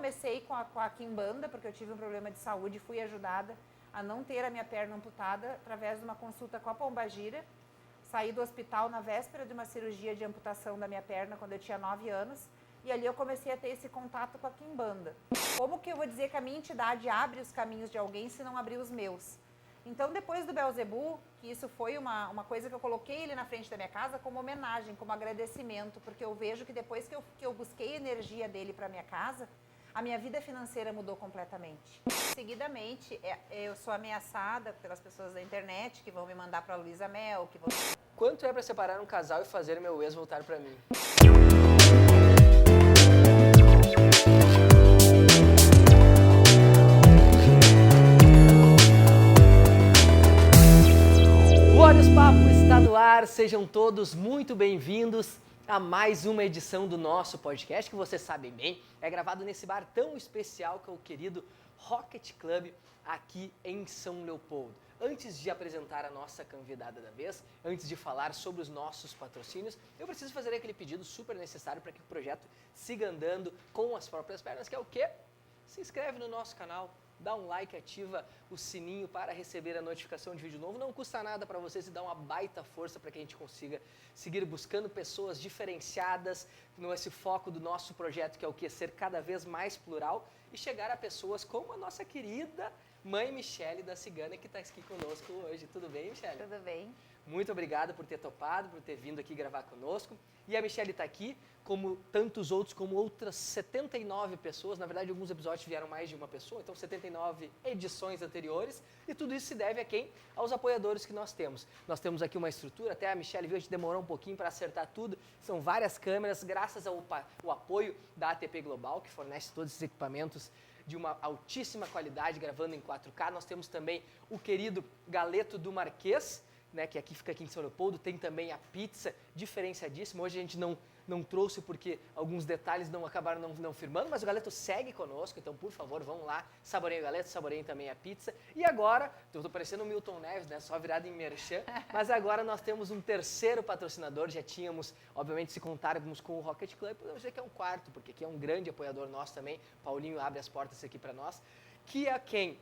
comecei com a Quimbanda, porque eu tive um problema de saúde e fui ajudada a não ter a minha perna amputada através de uma consulta com a Pombagira. Saí do hospital na véspera de uma cirurgia de amputação da minha perna, quando eu tinha 9 anos, e ali eu comecei a ter esse contato com a Quimbanda. Como que eu vou dizer que a minha entidade abre os caminhos de alguém se não abrir os meus? Então, depois do Beelzebub, que isso foi uma coisa que eu coloquei ele na frente da minha casa como homenagem, como agradecimento, porque eu vejo que depois que eu busquei energia dele para minha casa, a minha vida financeira mudou completamente. Seguidamente, eu sou ameaçada pelas pessoas da internet que vão me mandar para a Luísa Mel, que vão... Quanto é para separar um casal e fazer meu ex voltar para mim? O Olhos Papo está no ar, sejam todos muito bem-vindos a mais uma edição do nosso podcast, que vocês sabem bem, é gravado nesse bar tão especial que é o querido Rocket Club aqui em São Leopoldo. Antes de apresentar a nossa convidada da vez, antes de falar sobre os nossos patrocínios, eu preciso fazer aquele pedido super necessário para que o projeto siga andando com as próprias pernas, que é o quê? Se inscreve no nosso canal, dá um like, ativa o sininho para receber a notificação de vídeo novo. Não custa nada para vocês e dá uma baita força para que a gente consiga seguir buscando pessoas diferenciadas nesse foco do nosso projeto, que é o quê? Ser cada vez mais plural e chegar a pessoas como a nossa querida mãe Michele da Cigana, que está aqui conosco hoje. Tudo bem, Michele? Tudo bem. Muito obrigado por ter topado, por ter vindo aqui gravar conosco. E a Michele está aqui, como tantos outros, como outras 79 pessoas. Na verdade, alguns episódios vieram mais de uma pessoa, então 79 edições anteriores. E tudo isso se deve a quem? Aos apoiadores que nós temos. Nós temos aqui uma estrutura, até a Michele viu, a gente demorou um pouquinho para acertar tudo. São várias câmeras, graças ao apoio da ATP Global, que fornece todos esses equipamentos de uma altíssima qualidade, gravando em 4K. Nós temos também o querido Galeto do Marquês, né, que fica aqui em São Leopoldo. Tem também a pizza diferenciadíssima. Hoje a gente não trouxe porque alguns detalhes acabaram não firmando, mas o Galeto segue conosco, então por favor vão lá, saboreiem o Galeto, saboreiem também a pizza. E agora, eu tô parecendo o Milton Neves, né, só virado em merchan, mas agora nós temos um terceiro patrocinador. Já tínhamos, obviamente, se contarmos com o Rocket Club, podemos dizer que é um quarto, porque aqui é um grande apoiador nosso também. Paulinho abre as portas aqui para nós, que é quem?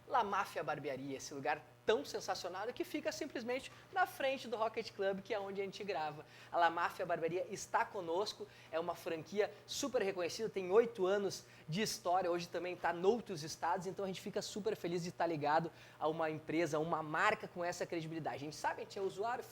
La Máfia Barbearia, esse lugar tão sensacional que fica simplesmente na frente do Rocket Club, que é onde a gente grava. A La Máfia Barbearia está conosco, é uma franquia super reconhecida, tem 8 anos de história, hoje também está noutros estados, então a gente fica super feliz de estar ligado a uma empresa, a uma marca com essa credibilidade. A gente sabe, a gente é usuário,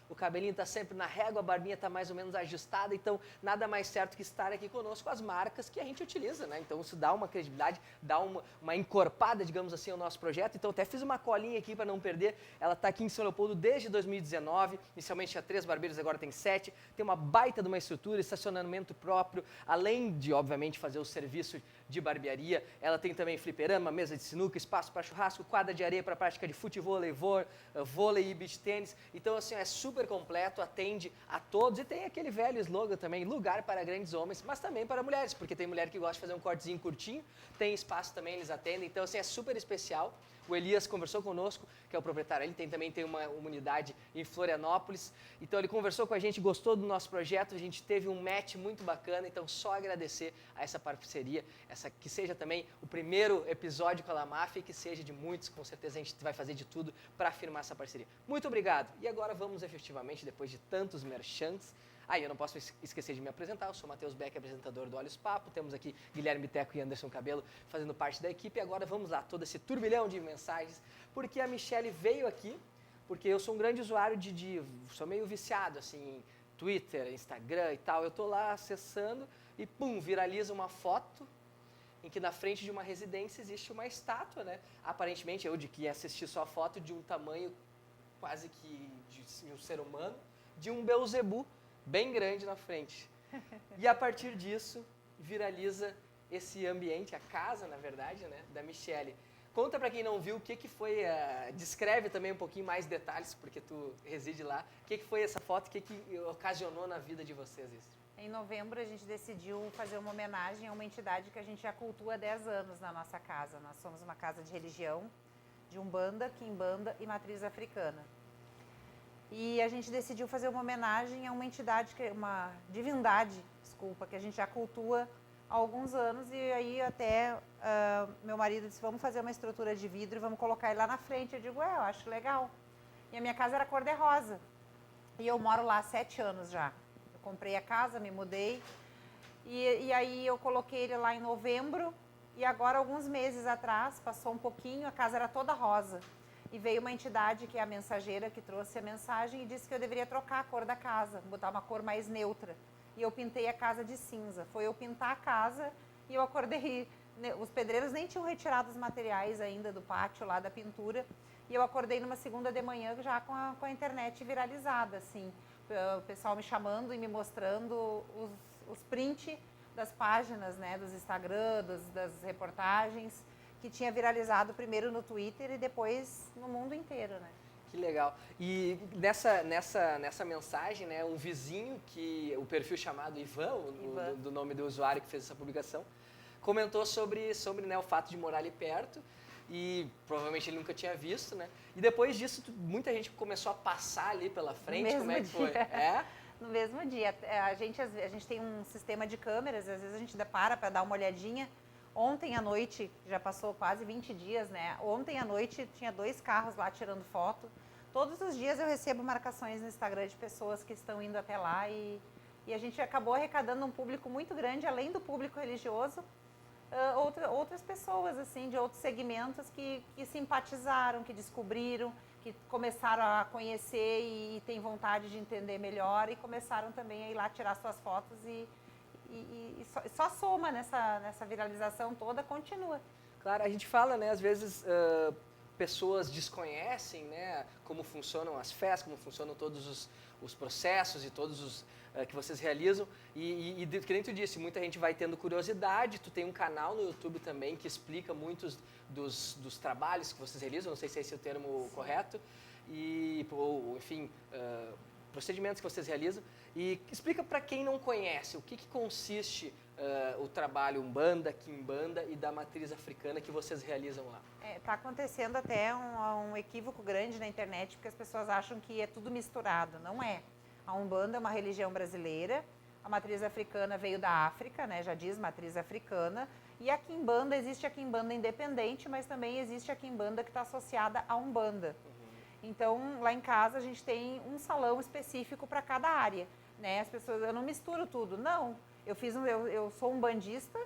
o cabelinho está sempre na régua, a barbinha está mais ou menos ajustada, então nada mais certo que estar aqui conosco as marcas que a gente utiliza, né? Então isso dá uma credibilidade, dá uma encorpada, digamos assim, ao nosso projeto. Então até fiz uma colinha aqui para não perder. Ela está aqui em São Leopoldo desde 2019, inicialmente tinha 3 barbeiros, agora tem 7, tem uma baita de uma estrutura, estacionamento próprio, além de, obviamente, fazer o serviço de barbearia, ela tem também fliperama, mesa de sinuca, espaço para churrasco, quadra de areia para prática de futevôlei, vôlei e beach tênis. Então, assim, é super completo, atende a todos e tem aquele velho slogan também, lugar para grandes homens, mas também para mulheres, porque tem mulher que gosta de fazer um cortezinho curtinho, tem espaço também, eles atendem, então, assim, é super especial. O Elias conversou conosco, que é o proprietário, ele também tem uma unidade em Florianópolis, então ele conversou com a gente, gostou do nosso projeto, a gente teve um match muito bacana, então só agradecer a essa parceria, que seja também o primeiro episódio com a La Máfia e que seja de muitos, com certeza a gente vai fazer de tudo para firmar essa parceria. Muito obrigado! E agora vamos efetivamente, depois de tantos merchants, eu não posso esquecer de me apresentar, eu sou Matheus Beck, apresentador do Olhos Papo, temos aqui Guilherme Teco e Anderson Cabelo fazendo parte da equipe, e agora vamos lá, todo esse turbilhão de mensagens, porque a Michele veio aqui, porque eu sou um grande usuário sou meio viciado, assim, em Twitter, Instagram e tal, eu tô lá acessando e pum, viraliza uma foto em que na frente de uma residência existe uma estátua, né, aparentemente eu de que assisti só a foto de um tamanho quase que de um ser humano, de um Beelzebub, bem grande na frente. E a partir disso, viraliza esse ambiente, a casa, na verdade, né, da Michele. Conta pra quem não viu o que foi, descreve também um pouquinho mais detalhes, porque tu reside lá, o que foi essa foto, o que ocasionou na vida de vocês isso? Em novembro, a gente decidiu fazer uma homenagem a uma entidade que a gente já cultua há 10 anos na nossa casa. Nós somos uma casa de religião, de Umbanda, Quimbanda e matriz africana. E a gente decidiu fazer uma homenagem a uma entidade, uma divindade, que a gente já cultua há alguns anos e aí até meu marido disse, vamos fazer uma estrutura de vidro e vamos colocar ele lá na frente. Eu digo, eu acho legal. E a minha casa era cor-de-rosa e eu moro lá há 7 anos já. Eu comprei a casa, me mudei e aí eu coloquei ele lá em novembro e agora alguns meses atrás, passou um pouquinho, a casa era toda rosa. E veio uma entidade que é a mensageira que trouxe a mensagem e disse que eu deveria trocar a cor da casa, botar uma cor mais neutra. E eu pintei a casa de cinza. Foi eu pintar a casa e eu acordei. Os pedreiros nem tinham retirado os materiais ainda do pátio lá da pintura. E eu acordei numa segunda de manhã já com a internet viralizada, assim. O pessoal me chamando e me mostrando os prints das páginas, né, dos Instagram, das reportagens, que tinha viralizado primeiro no Twitter e depois no mundo inteiro, né? Que legal. E nessa mensagem, né, um vizinho, que o perfil chamado Ivan, do nome do usuário que fez essa publicação, comentou sobre né, o fato de morar ali perto e provavelmente ele nunca tinha visto, né? E depois disso, muita gente começou a passar ali pela frente. Como é que foi? No mesmo dia. A gente tem um sistema de câmeras, às vezes a gente para dar uma olhadinha. Ontem à noite, já passou quase 20 dias, né? Ontem à noite tinha 2 carros lá tirando foto. Todos os dias eu recebo marcações no Instagram de pessoas que estão indo até lá e a gente acabou arrecadando um público muito grande, além do público religioso, outras pessoas, assim, de outros segmentos que simpatizaram, que descobriram, que começaram a conhecer e têm vontade de entender melhor e começaram também a ir lá tirar suas fotos e só soma nessa viralização toda, continua. Claro, a gente fala, né, às vezes pessoas desconhecem, né, como funcionam as festas, como funcionam todos os processos e todos os que vocês realizam e que nem tu disse, muita gente vai tendo curiosidade. Tu tem um canal no YouTube também que explica muitos dos trabalhos que vocês realizam, não sei se esse é o termo correto, ou enfim, procedimentos que vocês realizam. E explica para quem não conhece o que consiste o trabalho Umbanda, Quimbanda e da matriz africana que vocês realizam lá. Está acontecendo até um equívoco grande na internet, porque as pessoas acham que é tudo misturado. Não é. A Umbanda é uma religião brasileira, a matriz africana veio da África, né, já diz matriz africana, e a Quimbanda, existe a Quimbanda independente, mas também existe a Quimbanda que está associada à Umbanda. Então, lá em casa a gente tem um salão específico para cada área, né? As pessoas, eu não misturo tudo, não. Eu sou umbandista,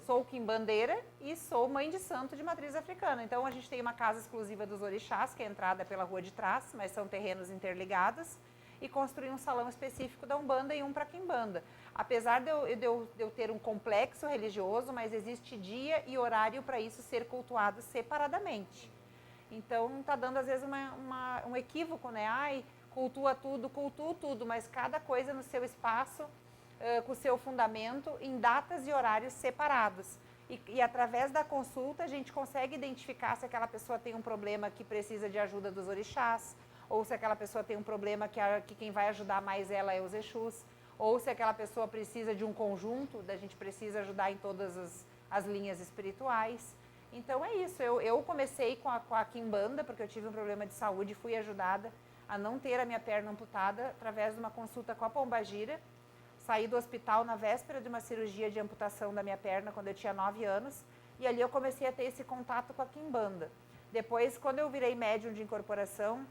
sou quimbandeira e sou mãe de santo de matriz africana. Então, a gente tem uma casa exclusiva dos orixás, que é a entrada pela rua de trás, mas são terrenos interligados, e construí um salão específico da Umbanda e um para Quimbanda. Apesar de eu ter um complexo religioso, mas existe dia e horário para isso ser cultuado separadamente. Então, está dando, às vezes, um equívoco, né? Ai, cultua tudo, mas cada coisa no seu espaço, com o seu fundamento, em datas e horários separados. E através da consulta, a gente consegue identificar se aquela pessoa tem um problema que precisa de ajuda dos orixás, ou se aquela pessoa tem um problema que quem vai ajudar mais ela é os Exus, ou se aquela pessoa precisa de um conjunto, a gente precisa ajudar em todas as linhas espirituais. Então é isso, eu comecei com a Quimbanda, porque eu tive um problema de saúde e fui ajudada a não ter a minha perna amputada através de uma consulta com a Pombagira. Saí do hospital na véspera de uma cirurgia de amputação da minha perna, quando eu tinha 9 anos, e ali eu comecei a ter esse contato com a Quimbanda. Depois, quando eu virei médium de incorporação,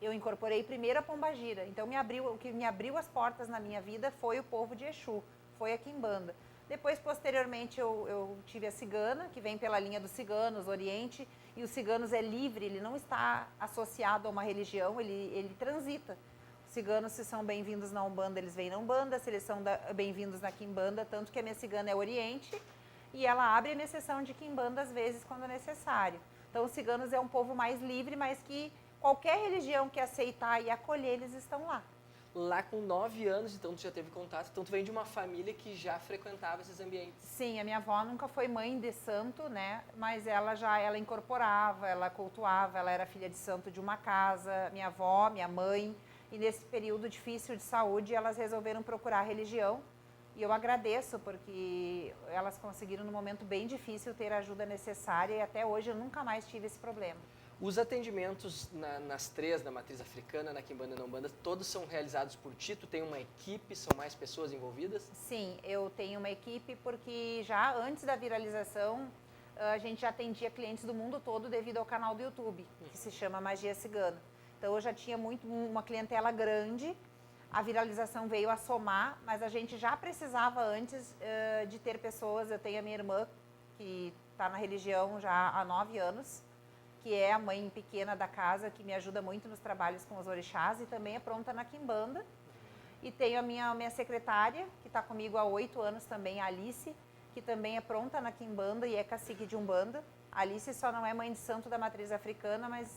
eu incorporei primeiro a Pombagira. Então, o que me abriu as portas na minha vida foi o povo de Exu, foi a Quimbanda. Depois, posteriormente, eu tive a cigana, que vem pela linha dos ciganos, Oriente, e os ciganos é livre, ele não está associado a uma religião, ele transita. Os ciganos, se são bem-vindos na Umbanda, eles vêm na Umbanda, se eles são bem-vindos na Quimbanda, tanto que a minha cigana é Oriente, e ela abre a exceção de Quimbanda às vezes, quando necessário. Então, os ciganos é um povo mais livre, mas que qualquer religião que aceitar e acolher, eles estão lá. Lá com 9 anos, então tu já teve contato, então tu vem de uma família que já frequentava esses ambientes. Sim, a minha avó nunca foi mãe de santo, né? Mas ela incorporava, ela cultuava, ela era filha de santo de uma casa, minha avó, minha mãe. E nesse período difícil de saúde, elas resolveram procurar a religião. E eu agradeço, porque elas conseguiram, num momento bem difícil, ter a ajuda necessária e até hoje eu nunca mais tive esse problema. Os atendimentos nas três, na matriz africana, na Quimbanda e na Umbanda, todos são realizados por ti? Tu tem uma equipe, são mais pessoas envolvidas? Sim, eu tenho uma equipe porque já antes da viralização, a gente já atendia clientes do mundo todo devido ao canal do YouTube, que se chama Magia Cigana. Então eu já tinha uma clientela grande, a viralização veio a somar, mas a gente já precisava antes de ter pessoas. Eu tenho a minha irmã, que está na religião já há 9 anos, que é a mãe pequena da casa, que me ajuda muito nos trabalhos com os orixás e também é pronta na Quimbanda. E tenho a minha secretária, que está comigo há 8 anos também, a Alice, que também é pronta na Quimbanda e é cacique de Umbanda. A Alice só não é mãe de santo da matriz africana, mas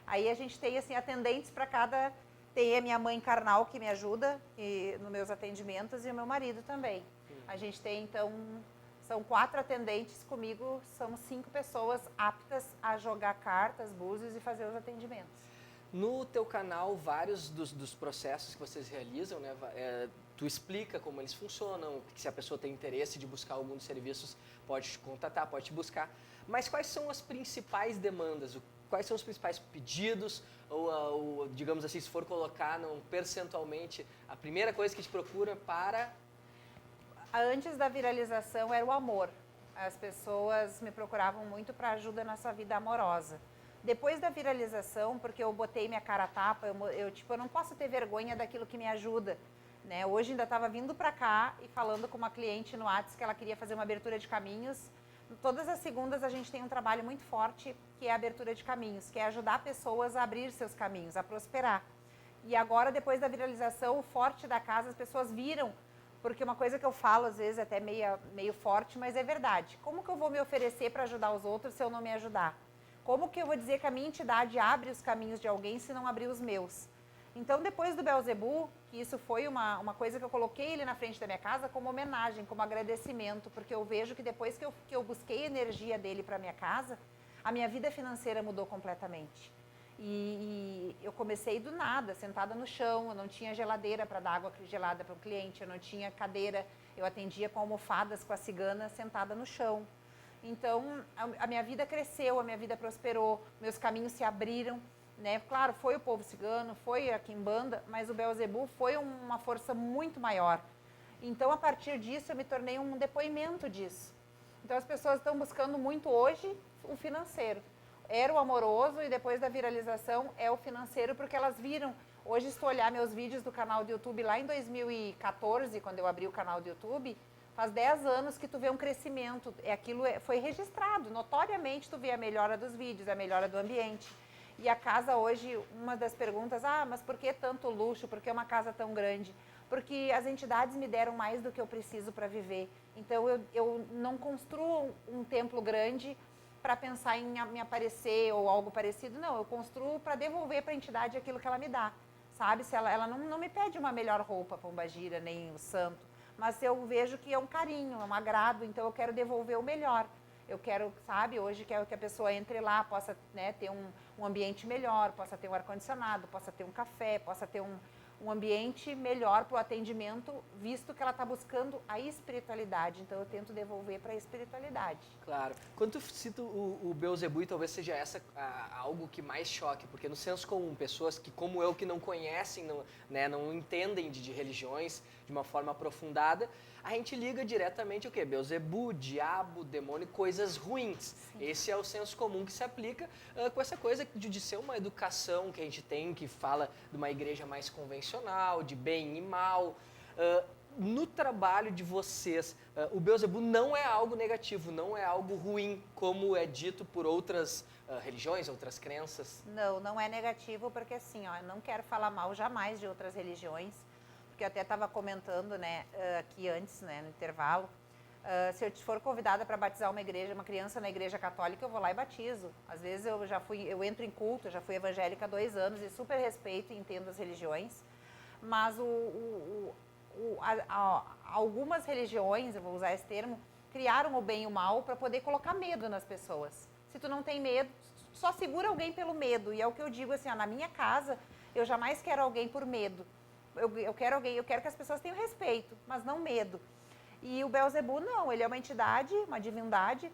aí a gente tem assim, atendentes para cada... Tem a minha mãe carnal, que me ajuda nos meus atendimentos, e o meu marido também. A gente tem, então... São 4 atendentes comigo, são 5 pessoas aptas a jogar cartas, búzios e fazer os atendimentos. No teu canal, vários dos processos que vocês realizam, né, tu explica como eles funcionam, que se a pessoa tem interesse de buscar algum dos serviços, pode te contatar, pode te buscar. Mas quais são as principais demandas? Quais são os principais pedidos? Ou digamos assim, se for colocar percentualmente, a primeira coisa que te procura para... Antes da viralização era o amor. As pessoas me procuravam muito para ajuda na sua vida amorosa. Depois da viralização, porque eu botei minha cara a tapa, eu não posso ter vergonha daquilo que me ajuda. Né? Hoje ainda estava vindo para cá e falando com uma cliente no WhatsApp que ela queria fazer uma abertura de caminhos. Todas as segundas a gente tem um trabalho muito forte, que é a abertura de caminhos, que é ajudar pessoas a abrir seus caminhos, a prosperar. E agora, depois da viralização, o forte da casa, as pessoas viram. Porque uma coisa que eu falo, às vezes, até meio forte, mas é verdade. Como que eu vou me oferecer para ajudar os outros se eu não me ajudar? Como que eu vou dizer que a minha entidade abre os caminhos de alguém se não abrir os meus? Então, depois do Beelzebub, que isso foi uma coisa que eu coloquei ele na frente da minha casa como homenagem, como agradecimento, porque eu vejo que depois que eu busquei a energia dele para minha casa, a minha vida financeira mudou completamente. E eu comecei do nada, sentada no chão, eu não tinha geladeira para dar água gelada para o cliente, eu não tinha cadeira, eu atendia com almofadas, com a cigana, sentada no chão. Então, a minha vida cresceu, a minha vida prosperou, meus caminhos se abriram, né? Claro, foi o povo cigano, foi a Quimbanda, mas o Beelzebub foi uma força muito maior. Então, a partir disso, eu me tornei um depoimento disso. Então, as pessoas estão buscando muito hoje o financeiro. Era o amoroso e depois da viralização é o financeiro, porque elas viram. Hoje, se tu olhar meus vídeos do canal do YouTube lá em 2014, quando eu abri o canal do YouTube, faz 10 anos que tu vê um crescimento. Foi registrado, notoriamente tu vê a melhora dos vídeos, a melhora do ambiente. E a casa hoje, uma das perguntas, mas por que tanto luxo? Por que uma casa tão grande? Porque as entidades me deram mais do que eu preciso para viver. Então, eu não construo um templo grande para pensar em me aparecer ou algo parecido. Não, eu construo para devolver para a entidade aquilo que ela me dá, sabe? Se ela não me pede uma melhor roupa, pombagira, nem o santo, mas eu vejo que é um carinho, é um agrado, então eu quero devolver o melhor. Eu quero, sabe, hoje quero que a pessoa entre lá, possa, né, ter um ambiente melhor, possa ter um ar-condicionado, possa ter um café, possa ter um ambiente melhor para o atendimento, visto que ela está buscando a espiritualidade. Então, eu tento devolver para a espiritualidade. Claro. Quando tu cita o Beelzebub, talvez seja algo que mais choque, porque no senso comum, pessoas que, como eu, que não conhecem, não entendem de religiões de uma forma aprofundada, a gente liga diretamente o quê? Beelzebub, diabo, demônio, coisas ruins. Sim. Esse é o senso comum que se aplica com essa coisa de ser uma educação que a gente tem, que fala de uma igreja mais convencional, de bem e mal. No trabalho de vocês, o Beelzebub não é algo negativo, não é algo ruim, como é dito por outras religiões, outras crenças? Não é negativo, porque assim, eu não quero falar mal jamais de outras religiões, porque eu até estava comentando, né, aqui antes, né, no intervalo, se eu for convidada para batizar uma criança na igreja católica, eu vou lá e batizo. Às vezes eu entro em culto, eu já fui evangélica há 2 anos e super respeito e entendo as religiões, mas algumas religiões, eu vou usar esse termo, criaram o bem e o mal para poder colocar medo nas pessoas. Se tu não tem medo, só segura alguém pelo medo. E é o que eu digo assim, na minha casa, eu jamais quero alguém por medo. Eu quero que as pessoas tenham respeito, mas não medo. E o Beelzebub não, ele é uma entidade, uma divindade,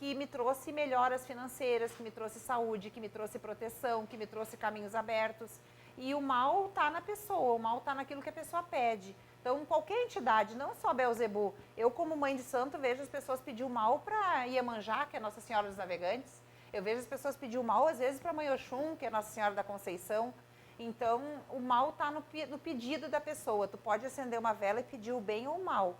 que me trouxe melhoras financeiras, que me trouxe saúde, que me trouxe proteção, que me trouxe caminhos abertos. E o mal está na pessoa, o mal está naquilo que a pessoa pede. Então, qualquer entidade, não só Belzebu, eu como mãe de santo vejo as pessoas pedir o mal para Iemanjá, que é Nossa Senhora dos Navegantes. Eu vejo as pessoas pedir o mal, às vezes, para Mãe Oxum, que é Nossa Senhora da Conceição. Então, o mal está no pedido da pessoa. Tu pode acender uma vela e pedir o bem ou o mal.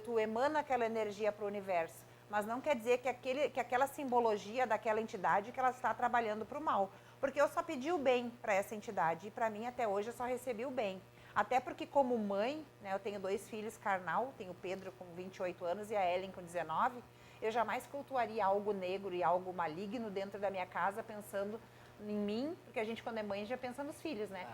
Tu emana aquela energia para o universo. Mas não quer dizer que aquela simbologia daquela entidade que ela está trabalhando para o mal. Porque eu só pedi o bem para essa entidade. E para mim, até hoje, eu só recebi o bem. Até porque, como mãe, né, eu tenho 2 filhos carnal. Tenho o Pedro com 28 anos e a Ellen com 19. Eu jamais cultuaria algo negro e algo maligno dentro da minha casa pensando em mim. Porque a gente, quando é mãe, já pensa nos filhos, né?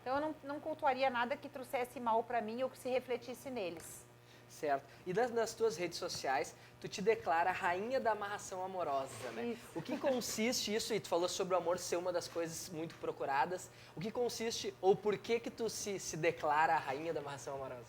Então, eu não cultuaria nada que trouxesse mal para mim ou que se refletisse neles. Certo. E nas tuas redes sociais, tu te declara rainha da amarração amorosa, né? Isso. O que consiste isso? E tu falou sobre o amor ser uma das coisas muito procuradas. O que consiste, ou por que tu se declara a rainha da amarração amorosa?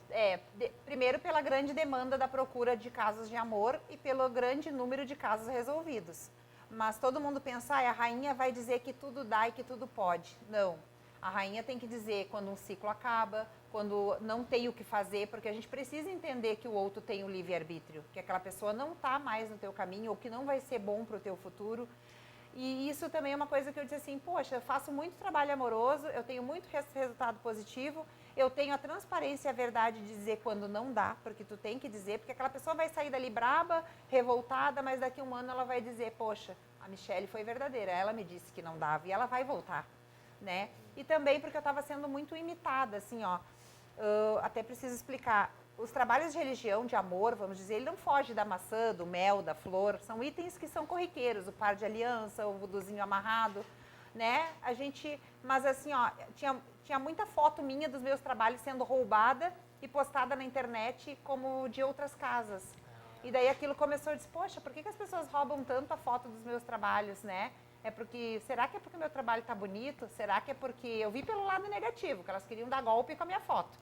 Primeiro pela grande demanda da procura de casos de amor e pelo grande número de casos resolvidos. Mas todo mundo pensa, a rainha vai dizer que tudo dá e que tudo pode. Não. A rainha tem que dizer quando um ciclo acaba, quando não tem o que fazer, porque a gente precisa entender que o outro tem o livre-arbítrio, que aquela pessoa não está mais no teu caminho ou que não vai ser bom para o teu futuro. E isso também é uma coisa que eu disse assim, poxa, eu faço muito trabalho amoroso, eu tenho muito resultado positivo, eu tenho a transparência e a verdade de dizer quando não dá, porque tu tem que dizer, porque aquela pessoa vai sair dali braba, revoltada, mas daqui a um ano ela vai dizer, poxa, a Michele foi verdadeira, ela me disse que não dava e ela vai voltar, né? E também porque eu estava sendo muito imitada, assim, ó, até preciso explicar, os trabalhos de religião, de amor, vamos dizer, ele não foge da maçã, do mel, da flor, são itens que são corriqueiros, o par de aliança, o vuduzinho amarrado, né? Mas assim, ó, tinha muita foto minha dos meus trabalhos sendo roubada e postada na internet como de outras casas. E daí aquilo começou a dizer, poxa, por que as pessoas roubam tanto a foto dos meus trabalhos, né? Será que é porque o meu trabalho está bonito? Será que é porque eu vi pelo lado negativo, que elas queriam dar golpe com a minha foto?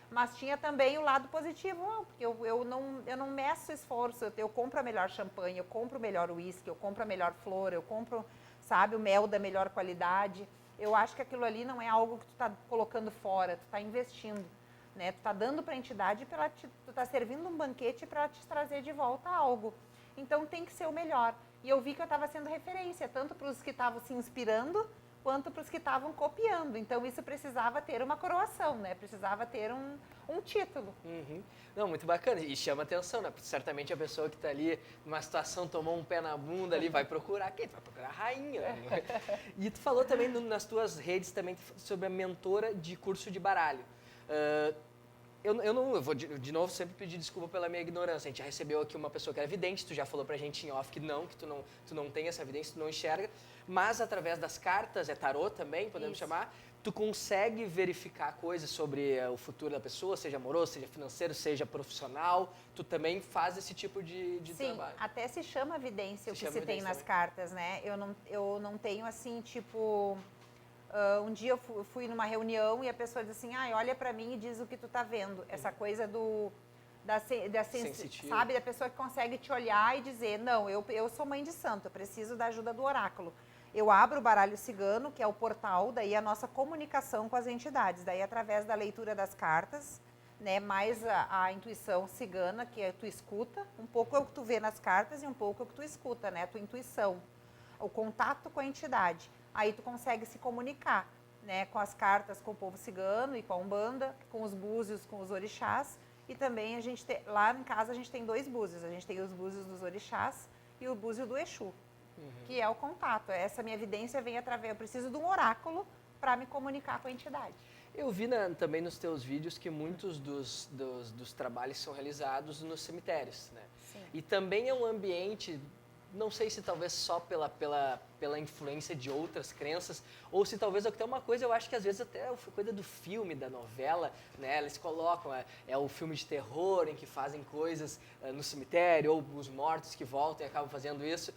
Mas tinha também o lado positivo, não, porque eu não meço esforço, eu compro a melhor champanhe, eu compro o melhor uísque, eu compro a melhor flor, eu compro, sabe, o mel da melhor qualidade. Eu acho que aquilo ali não é algo que tu está colocando fora, tu está investindo, né? Tu está dando para a entidade, tu está servindo um banquete para ela te trazer de volta algo. Então tem que ser o melhor. E eu vi que eu estava sendo referência, tanto para os que estavam se inspirando, quanto para os que estavam copiando. Então isso precisava ter uma coroação, né? Precisava ter um título. Uhum. Não, muito bacana. E chama atenção, né? Certamente a pessoa que está ali numa situação, tomou um pé na bunda ali, vai procurar quem? Vai procurar a rainha. Né? E tu falou também nas tuas redes também sobre a mentora de curso de baralho. Eu vou de novo sempre pedir desculpa pela minha ignorância. A gente já recebeu aqui uma pessoa que era vidente, tu já falou pra gente em off que tu não tem essa evidência, tu não enxerga, mas através das cartas, tarô também, podemos chamar, tu consegue verificar coisas sobre o futuro da pessoa, seja amoroso, seja financeiro, seja profissional, tu também faz esse tipo de trabalho. Sim, até se chama evidência o que se tem nas cartas, né? Eu não tenho assim, tipo... um dia eu fui numa reunião e a pessoa disse assim, olha pra mim e diz o que tu tá vendo. Essa coisa sabe, da pessoa que consegue te olhar e dizer, não, eu sou mãe de santo, eu preciso da ajuda do oráculo. Eu abro o baralho cigano, que é o portal, daí a nossa comunicação com as entidades. Daí através da leitura das cartas, né, mais a intuição cigana, que é tu escuta, um pouco é o que tu vê nas cartas e um pouco é o que tu escuta, né, a tua intuição, o contato com a entidade. Aí tu consegue se comunicar, né, com as cartas, com o povo cigano e com a Umbanda, com os búzios, com os orixás. E também lá em casa a gente tem 2 búzios. A gente tem os búzios dos orixás e o búzio do Exu, que é o contato. Essa minha evidência vem através... Eu preciso de um oráculo para me comunicar com a entidade. Eu vi também nos teus vídeos que muitos dos trabalhos são realizados nos cemitérios, né? Sim. E também é um ambiente, não sei se talvez só pela influência de outras crenças, ou se talvez até uma coisa, eu acho que às vezes até é coisa do filme, da novela, né? Eles colocam, é o filme de terror em que fazem coisas no cemitério, ou os mortos que voltam e acabam fazendo isso.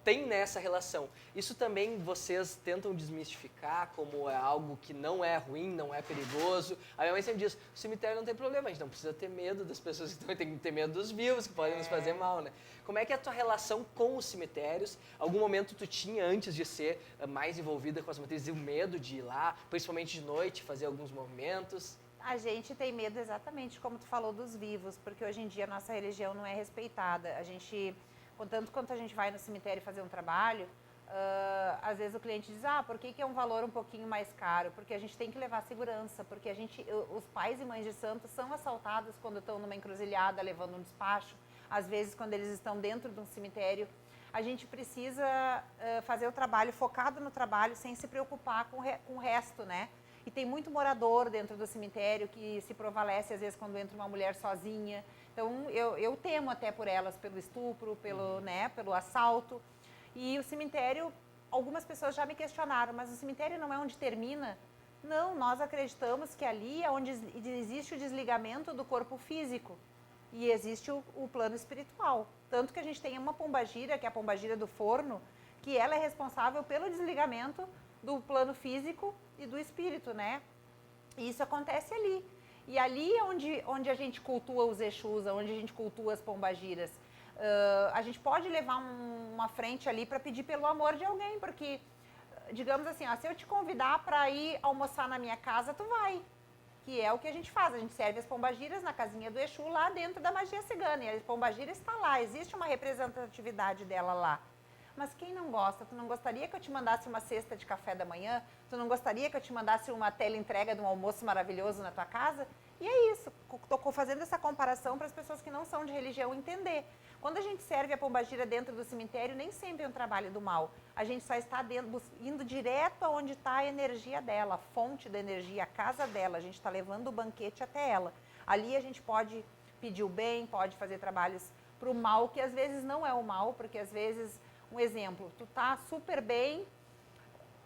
Tem nessa relação. Isso também vocês tentam desmistificar como é algo que não é ruim, não é perigoso. A minha mãe sempre diz, o cemitério não tem problema, a gente não precisa ter medo das pessoas que estão, tem que ter medo dos vivos, que podem nos fazer mal, né? Como é que é a tua relação com os cemitérios? Algum momento tu tinha, antes de ser mais envolvida com as matrizes, o medo de ir lá, principalmente de noite, fazer alguns movimentos? A gente tem medo exatamente como tu falou dos vivos, porque hoje em dia a nossa religião não é respeitada. A gente, tanto quanto a gente vai no cemitério fazer um trabalho, às vezes o cliente diz, por que é um valor um pouquinho mais caro? Porque a gente tem que levar segurança, porque os pais e mães de santos são assaltados quando estão numa encruzilhada, levando um despacho, às vezes quando eles estão dentro de um cemitério. A gente precisa fazer o trabalho, focado no trabalho, sem se preocupar com o resto, né? E tem muito morador dentro do cemitério que se prevalece, às vezes, quando entra uma mulher sozinha. Então, eu temo até por elas, pelo estupro, pelo assalto. E o cemitério, algumas pessoas já me questionaram, mas o cemitério não é onde termina? Não, nós acreditamos que ali é onde existe o desligamento do corpo físico e existe o plano espiritual. Tanto que a gente tem uma pombagira, que é a pombagira do forno, que ela é responsável pelo desligamento do plano físico e do espírito, né? E isso acontece ali. E ali é onde a gente cultua os Exus, onde a gente cultua as pombagiras. A gente pode levar uma frente ali para pedir pelo amor de alguém, porque, digamos assim, se eu te convidar para ir almoçar na minha casa, tu vai. Que é o que a gente faz, a gente serve as pombagiras na casinha do Exu lá dentro da magia cigana. E a pombagira está lá, existe uma representatividade dela lá. Mas quem não gosta? Tu não gostaria que eu te mandasse uma cesta de café da manhã? Tu não gostaria que eu te mandasse uma teleentrega de um almoço maravilhoso na tua casa? E é isso, estou fazendo essa comparação para as pessoas que não são de religião entender. Quando a gente serve a pombagira dentro do cemitério, nem sempre é um trabalho do mal. A gente só está indo direto aonde está a energia dela, a fonte da energia, a casa dela. A gente está levando o banquete até ela. Ali a gente pode pedir o bem, pode fazer trabalhos para o mal, que às vezes não é o mal, porque às vezes... Um exemplo, tu tá super bem,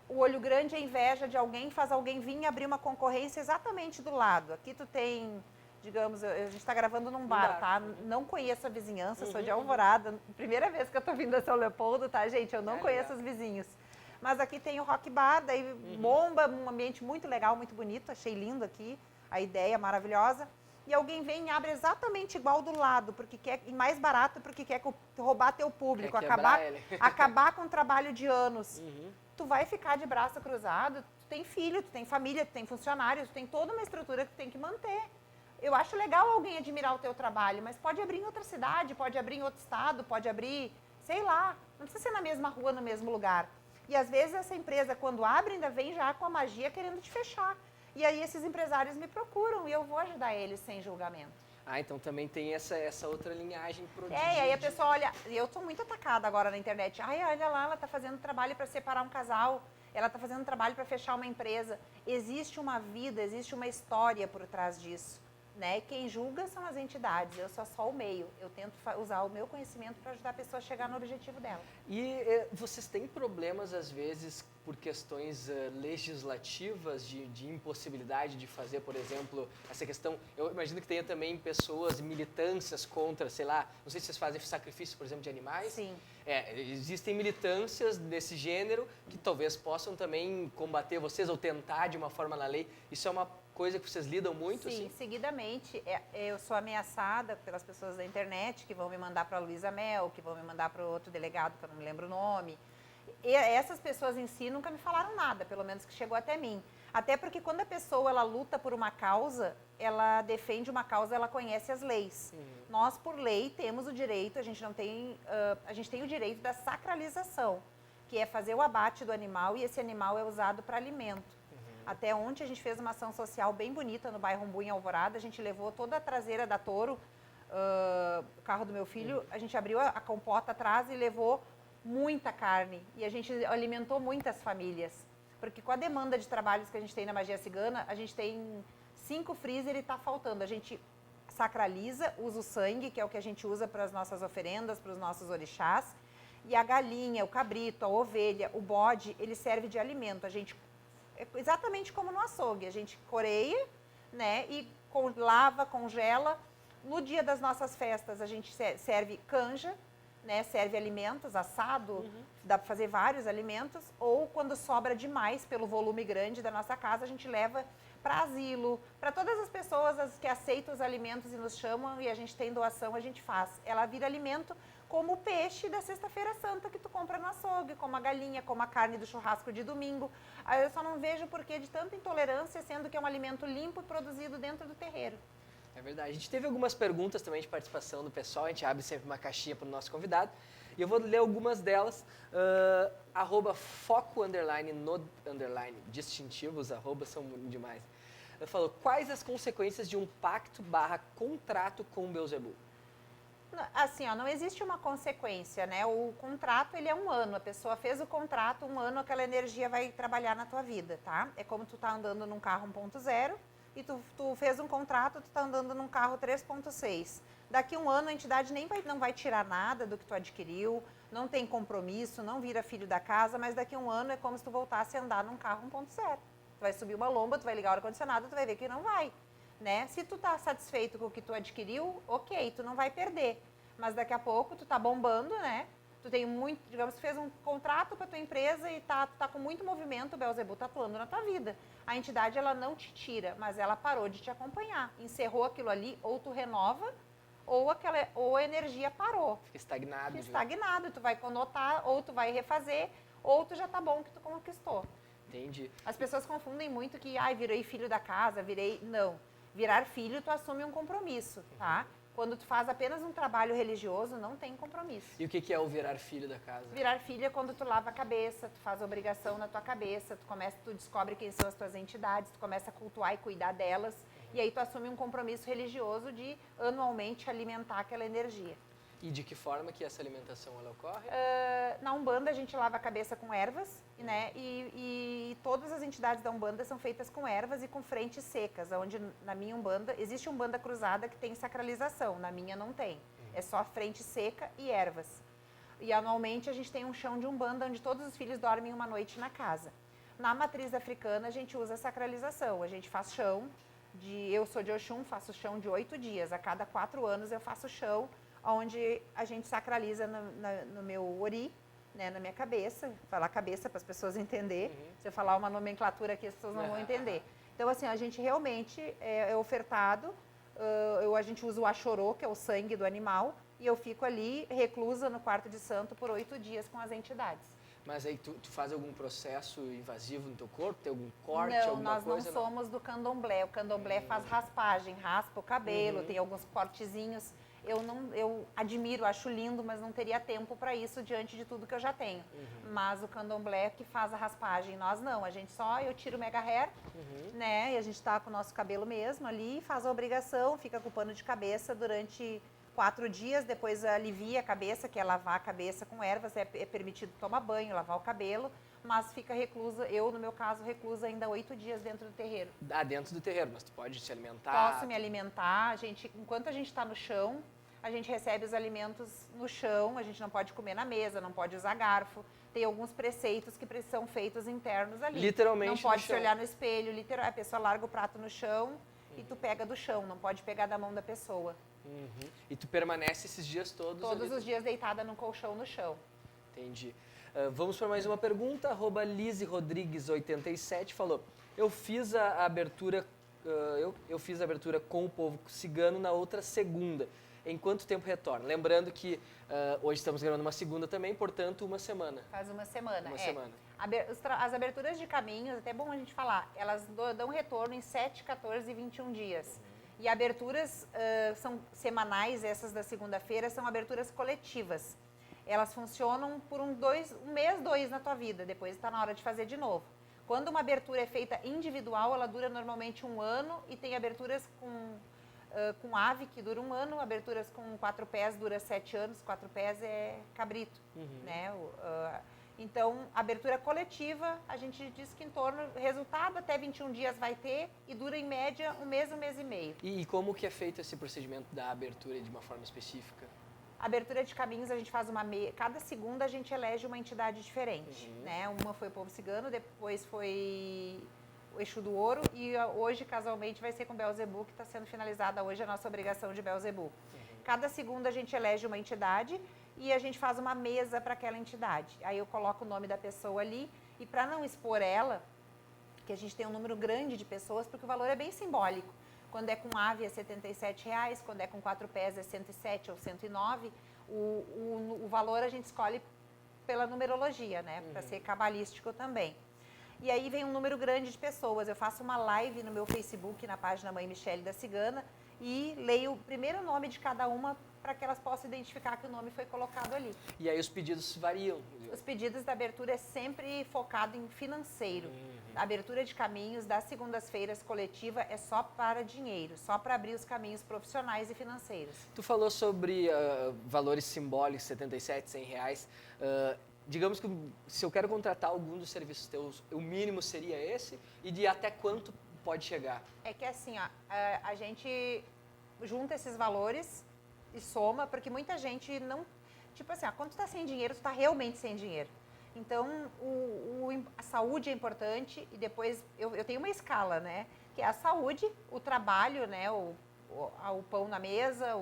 o olho grande é inveja de alguém, faz alguém vir abrir uma concorrência exatamente do lado. Aqui tu tem, digamos, a gente está gravando num bar, tá? Não conheço a vizinhança, sou de Alvorada, primeira vez que eu tô vindo a São Leopoldo, tá, gente? Eu não conheço os vizinhos. Mas aqui tem o Rock Bar, daí bomba, um ambiente muito legal, muito bonito, achei lindo aqui, a ideia maravilhosa. E alguém vem e abre exatamente igual do lado, porque quer, e mais barato, porque quer roubar teu público, acabar com o trabalho de anos. Tu vai ficar de braço cruzado, tu tem filho, tu tem família, tu tem funcionários, tu tem toda uma estrutura que tu tem que manter. Eu acho legal alguém admirar o teu trabalho, mas pode abrir em outra cidade, pode abrir em outro estado, pode abrir, sei lá, não precisa ser na mesma rua, no mesmo lugar. E às vezes essa empresa, quando abre, ainda vem já com a magia querendo te fechar. E aí esses empresários me procuram e eu vou ajudar eles sem julgamento. Então também tem essa outra linhagem pro e aí a pessoa olha, eu tô muito atacada agora na internet. Olha lá, ela tá fazendo trabalho para separar um casal, ela tá fazendo trabalho para fechar uma empresa. Existe uma vida, existe uma história por trás disso, né? Quem julga são as entidades, eu sou só o meio. Eu tento usar o meu conhecimento para ajudar a pessoa a chegar no objetivo dela. E vocês têm problemas, às vezes, por questões legislativas de impossibilidade de fazer, por exemplo, essa questão? Eu imagino que tenha também pessoas, militâncias contra, sei lá, não sei se vocês fazem sacrifício, por exemplo, de animais. Sim. Existem militâncias desse gênero que talvez possam também combater vocês ou tentar de uma forma na lei. Isso é uma coisa que vocês lidam muito? Sim, assim? Seguidamente. Eu sou ameaçada pelas pessoas da internet que vão me mandar para a Luísa Mel, que vão me mandar para o outro delegado, que eu não me lembro o nome. E essas pessoas em si nunca me falaram nada, pelo menos que chegou até mim. Até porque quando a pessoa ela luta por uma causa, ela defende uma causa, ela conhece as leis. Nós, por lei, temos o direito, a gente tem o direito da sacralização, que é fazer o abate do animal e esse animal é usado para alimento. Até ontem a gente fez uma ação social bem bonita no bairro Umbu, em Alvorada. A gente levou toda a traseira da Toro, o carro do meu filho, a gente abriu a compota atrás e levou muita carne. E a gente alimentou muitas famílias. Porque com a demanda de trabalhos que a gente tem na magia cigana, a gente tem 5 freezer e está faltando. A gente sacraliza, usa o sangue, que é o que a gente usa para as nossas oferendas, para os nossos orixás. E a galinha, o cabrito, a ovelha, o bode, ele serve de alimento. A gente, exatamente como no açougue, a gente coreia, né, e lava, congela. No dia das nossas festas, a gente serve canja, né, serve alimentos, assado, dá para fazer vários alimentos. Ou quando sobra demais pelo volume grande da nossa casa, a gente leva para asilo, para todas as pessoas que aceitam os alimentos e nos chamam e a gente tem doação, a gente faz. Ela vira alimento como o peixe da Sexta-feira Santa que tu compra no açougue, como a galinha, como a carne do churrasco de domingo. Aí eu só não vejo porquê de tanta intolerância, sendo que é um alimento limpo e produzido dentro do terreiro. É verdade. A gente teve algumas perguntas também de participação do pessoal, a gente abre sempre uma caixinha para o nosso convidado. E eu vou ler algumas delas, @foco_no_ distintivo, os arrobas são demais. Ele falou, quais as consequências de um pacto/contrato com Beelzebub? Assim, ó, não existe uma consequência, né? O contrato, ele é 1 ano. A pessoa fez o contrato, 1 ano aquela energia vai trabalhar na tua vida, tá? É como tu tá andando num carro 1.0 e tu fez um contrato, tu tá andando num carro 3.6. Daqui 1 ano a entidade não vai tirar nada do que tu adquiriu, não tem compromisso, não vira filho da casa, mas daqui 1 ano é como se tu voltasse a andar num carro 1.0. Tu vai subir uma lomba, tu vai ligar o ar-condicionado, tu vai ver que não vai, né? Se tu tá satisfeito com o que tu adquiriu, ok, tu não vai perder. Mas daqui a pouco tu tá bombando, né? Tu tem muito, digamos, tu fez um contrato para tua empresa e tu tá com muito movimento, o Beelzebub tá atuando na tua vida. A entidade, ela não te tira, mas ela parou de te acompanhar. Encerrou aquilo ali, ou tu renova, ou a energia parou. Fica estagnado. Fica estagnado, tu vai conotar, ou tu vai refazer, ou tu já tá bom que tu conquistou. Entendi. As pessoas confundem muito que, virei filho da casa, Não. Virar filho, tu assume um compromisso, tá? Quando tu faz apenas um trabalho religioso, não tem compromisso. E o que é o virar filho da casa? Virar filho é quando tu lava a cabeça, tu faz obrigação na tua cabeça, tu descobre quem são as tuas entidades, tu começa a cultuar e cuidar delas, e aí tu assume um compromisso religioso de anualmente alimentar aquela energia. E de que forma que essa alimentação ela ocorre? Na Umbanda a gente lava a cabeça com ervas, né? E todas as entidades da Umbanda são feitas com ervas e com frentes secas, onde na minha Umbanda, existe Umbanda cruzada que tem sacralização, na minha não tem. É só frente seca e ervas. E anualmente a gente tem um chão de Umbanda onde todos os filhos dormem uma noite na casa. Na matriz africana a gente usa sacralização, a gente faz chão, eu sou de Oxum, faço chão de 8 dias, a cada 4 anos eu faço chão, onde a gente sacraliza no meu ori, né, na minha cabeça, falar cabeça para as pessoas entenderem. Se eu falar uma nomenclatura aqui, as pessoas não vão entender. Então, assim, a gente realmente é ofertado, a gente usa o axorô, que é o sangue do animal, e eu fico ali reclusa no quarto de santo por 8 dias com as entidades. Mas aí tu faz algum processo invasivo no teu corpo? Tem algum corte, não, alguma coisa? Nós não somos do candomblé. O candomblé faz raspagem, raspa o cabelo, tem alguns cortezinhos. Eu admiro, acho lindo, mas não teria tempo para isso diante de tudo que eu já tenho. Mas o candomblé que faz a raspagem, nós não. Eu tiro o mega hair, né? E a gente tá com o nosso cabelo mesmo ali, faz a obrigação, fica com o pano de cabeça durante 4 dias, depois alivia a cabeça, que é lavar a cabeça com ervas, é permitido tomar banho, lavar o cabelo, mas fica reclusa, no meu caso, reclusa ainda 8 dias dentro do terreiro. Dentro do terreiro, mas tu pode se alimentar? Posso me alimentar, enquanto a gente está no chão, a gente recebe os alimentos no chão, a gente não pode comer na mesa, não pode usar garfo, tem alguns preceitos que são feitos internos ali. Literalmente não pode no se olhar no espelho, a pessoa larga o prato no chão e tu pega do chão, não pode pegar da mão da pessoa. E tu permanece esses dias todos? Todos os dias deitada no colchão no chão. Entendi. Vamos para mais uma pergunta. @LizeRodrigues87 falou: eu fiz a abertura com o povo cigano na outra segunda. Em quanto tempo retorna? Lembrando que hoje estamos gravando uma segunda também, portanto, uma semana. Faz uma semana. Uma semana. As aberturas de caminhos, até é bom a gente falar, elas dão retorno em 7, 14 e 21 dias. E aberturas são semanais, essas da segunda-feira, são aberturas coletivas. Elas funcionam por um mês, 2 na tua vida, depois está na hora de fazer de novo. Quando uma abertura é feita individual, ela dura normalmente 1 ano e tem aberturas com ave que dura 1 ano, aberturas com 4 pés dura 7 anos, 4 pés é cabrito, né? Então, abertura coletiva, a gente diz que em torno, resultado até 21 dias vai ter e dura em média 1 mês e meio. E como que é feito esse procedimento da abertura de uma forma específica? Abertura de caminhos, a gente faz cada segunda a gente elege uma entidade diferente, né? Uma foi o Povo Cigano, depois foi o Exu do Ouro e hoje, casualmente, vai ser com Belzebu, que está sendo finalizada hoje a nossa obrigação de Belzebu. Cada segunda a gente elege uma entidade e a gente faz uma mesa para aquela entidade. Aí eu coloco o nome da pessoa ali e para não expor ela, que a gente tem um número grande de pessoas, porque o valor é bem simbólico. Quando é com ave é R$ 77,00, quando é com 4 pés é 107 ou 109. O valor a gente escolhe pela numerologia, né? Para ser cabalístico também. E aí vem um número grande de pessoas. Eu faço uma live no meu Facebook, na página Mãe Michele da Cigana, e leio o primeiro nome de cada uma para que elas possam identificar que o nome foi colocado ali. E aí os pedidos variam? Os pedidos da abertura é sempre focado em financeiro. A abertura de caminhos das segundas-feiras coletiva é só para dinheiro, só para abrir os caminhos profissionais e financeiros. Tu falou sobre valores simbólicos, R$ 77, R$ 100. Digamos que se eu quero contratar algum dos serviços teus, o mínimo seria esse? E de até quanto pode chegar? É que assim, ó, a gente junta esses valores e soma, porque muita gente não... Tipo assim, ó, quando tu tá sem dinheiro, tu tá realmente sem dinheiro. Então, a saúde é importante e depois eu tenho uma escala, né? Que é a saúde, o trabalho, né? O pão na mesa,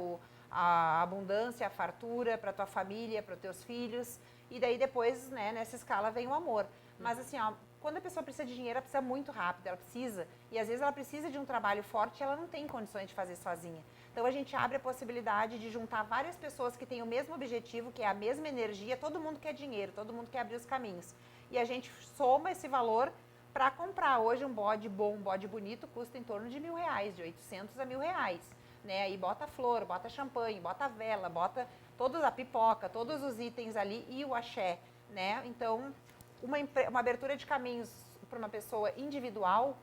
a abundância, a fartura para tua família, para os teus filhos. E daí depois, né, nessa escala vem o amor. Mas assim, ó, quando a pessoa precisa de dinheiro, ela precisa muito rápido, ela precisa. E às vezes ela precisa de um trabalho forte e ela não tem condições de fazer sozinha. Então a gente abre a possibilidade de juntar várias pessoas que têm o mesmo objetivo, que é a mesma energia, todo mundo quer dinheiro, todo mundo quer abrir os caminhos. E a gente soma esse valor para comprar. Hoje um bode bom, um bode bonito, custa em torno de R$ 1.000, de 800 a R$ 1.000. Né? Aí bota flor, bota champanhe, bota vela, bota toda a pipoca, todos os itens ali e o axé, né? Então, uma abertura de caminhos para uma pessoa individual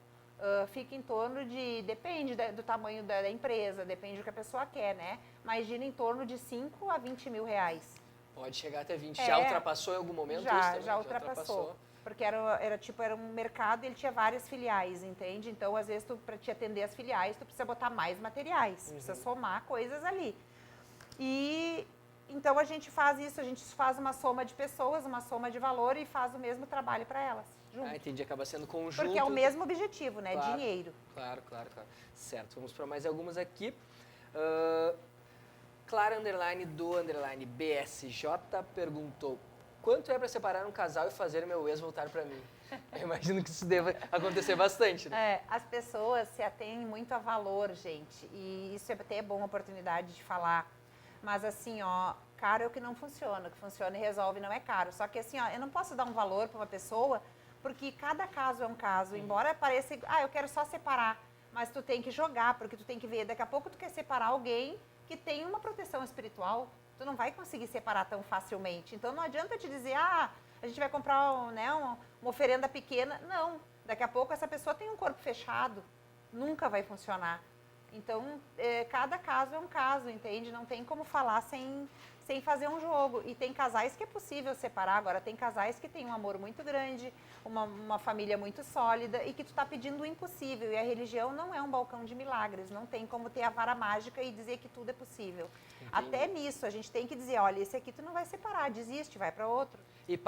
fica em torno de, depende do tamanho da empresa, depende do que a pessoa quer, né? Mas gira em torno de 5 a 20 mil reais. Pode chegar até 20. Já ultrapassou em algum momento isso também? Já ultrapassou. Porque era um mercado e ele tinha várias filiais, entende? Então, às vezes, para te atender as filiais, tu precisa botar mais materiais, precisa somar coisas ali. E então a gente faz isso, a gente faz uma soma de pessoas, uma soma de valor e faz o mesmo trabalho para elas. Junto. Ah, entendi, acaba sendo conjunto. Porque é o mesmo objetivo, né? Claro, dinheiro. Claro. Certo, vamos para mais algumas aqui. Clara _ BSJ perguntou: quanto é para separar um casal e fazer meu ex voltar para mim? Eu imagino que isso deva acontecer bastante, né? As pessoas se atêm muito a valor, gente. E isso é até bom, oportunidade de falar. Mas assim, ó, caro é o que não funciona. O que funciona e resolve não é caro. Só que assim, ó, eu não posso dar um valor para uma pessoa, porque cada caso é um caso. Embora pareça, eu quero só separar. Mas tu tem que jogar, porque tu tem que ver. Daqui a pouco tu quer separar alguém que tem uma proteção espiritual. Tu não vai conseguir separar tão facilmente. Então não adianta te dizer, a gente vai comprar uma oferenda pequena. Não, daqui a pouco essa pessoa tem um corpo fechado. Nunca vai funcionar. Então, cada caso é um caso, entende? Não tem como falar sem fazer um jogo. E tem casais que é possível separar. Agora, tem casais que têm um amor muito grande, uma família muito sólida e que tu está pedindo o impossível. E a religião não é um balcão de milagres. Não tem como ter a vara mágica e dizer que tudo é possível. Entendi. Até nisso, a gente tem que dizer, olha, esse aqui tu não vai separar, desiste, vai para outro. E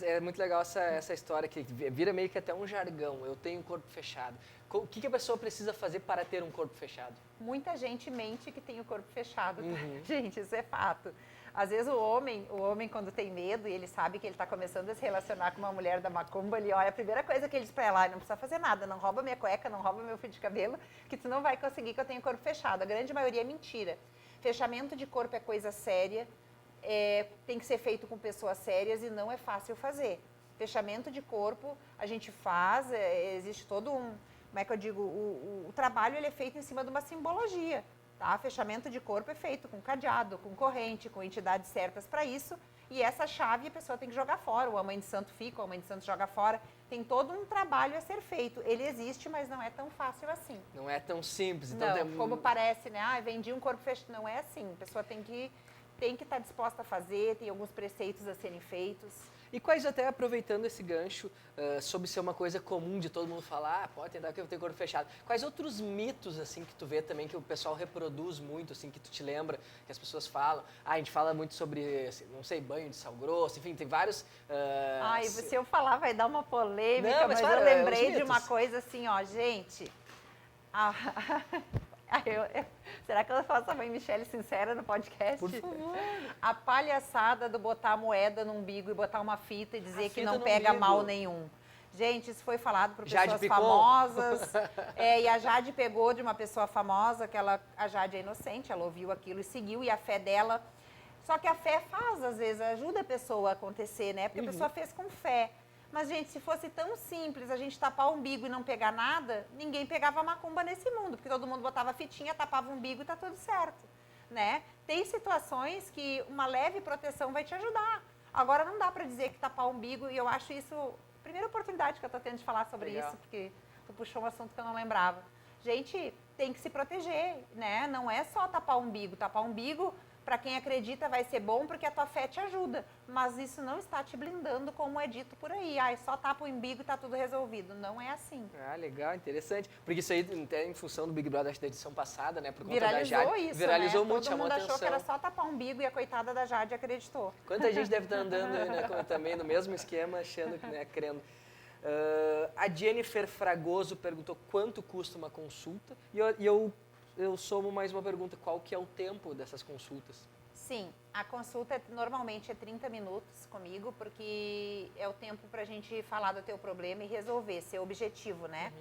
é muito legal essa história que vira meio que até um jargão. Eu tenho um corpo fechado. O que a pessoa precisa fazer para ter um corpo fechado? Muita gente mente que tem o corpo fechado. Gente, isso é fato. Às vezes o homem quando tem medo e ele sabe que ele está começando a se relacionar com uma mulher da macumba, ele olha, a primeira coisa que ele diz para ela, não precisa fazer nada, não rouba minha cueca, não rouba meu fio de cabelo, que tu não vai conseguir que eu tenha corpo fechado. A grande maioria é mentira. Fechamento de corpo é coisa séria, tem que ser feito com pessoas sérias e não é fácil fazer. Fechamento de corpo a gente faz, existe todo como é que eu digo, o trabalho ele é feito em cima de uma simbologia, tá? Fechamento de corpo é feito com cadeado, com corrente, com entidades certas para isso, e essa chave a pessoa tem que jogar fora, ou a mãe de santo fica, ou a mãe de santo joga fora, tem todo um trabalho a ser feito, ele existe, mas não é tão fácil assim. Não é tão simples. Então não, como parece, né? Vendi um corpo fechado, não é assim, a pessoa tem que tem que estar disposta a fazer, tem alguns preceitos a serem feitos. E quais, até aproveitando esse gancho, sobre ser uma coisa comum de todo mundo falar, pode tentar que eu tenho corpo fechado. Quais outros mitos, assim, que tu vê também, que o pessoal reproduz muito, assim, que tu te lembra, que as pessoas falam? A gente fala muito sobre, assim, não sei, banho de sal grosso, enfim, tem vários... Ai, se eu falar vai dar uma polêmica, não, mas claro, eu lembrei de uma mitos. coisa assim, ó, gente... será que eu faço a mãe Michele sincera no podcast? Por favor. A palhaçada do botar a moeda no umbigo e botar uma fita e dizer que não no pega umbigo. mal nenhum. Gente, isso foi falado por Jade pessoas Picon. famosas. E a Jade pegou de uma pessoa famosa, que a Jade é inocente, ela ouviu aquilo e seguiu, e a fé dela... Só que a fé faz, às vezes, ajuda a pessoa a acontecer, né? Porque a pessoa fez com fé. Mas, gente, se fosse tão simples a gente tapar o umbigo e não pegar nada, ninguém pegava macumba nesse mundo, porque todo mundo botava fitinha, tapava o umbigo e tá tudo certo, né? Tem situações que uma leve proteção vai te ajudar. Agora, não dá para dizer que tapar o umbigo, e eu acho isso a primeira oportunidade que eu tô tendo de falar sobre Legal. isso, porque tu puxou um assunto que eu não lembrava. Gente, tem que se proteger, né? Não é só tapar o umbigo. Tapar o umbigo, para quem acredita, vai ser bom porque a tua fé te ajuda. Mas isso não está te blindando, como é dito por aí. Ai, só tapa o umbigo e tá tudo resolvido. Não é assim. Ah, legal, interessante. Porque isso aí, até em função do Big Brother, acho, da edição passada, né? Por conta Viralizou da Jade. isso, Viralizou né? muito, Todo chamou mundo atenção. achou que era só tapar o umbigo e a coitada da Jade acreditou. Quanta gente deve estar andando aí, né, também no mesmo esquema, achando que, né, crendo. A Jennifer Fragoso perguntou quanto custa uma consulta. E eu somo mais uma pergunta, qual que é o tempo dessas consultas? Sim, a consulta normalmente é 30 minutos comigo, porque é o tempo para a gente falar do teu problema e resolver, ser objetivo, né?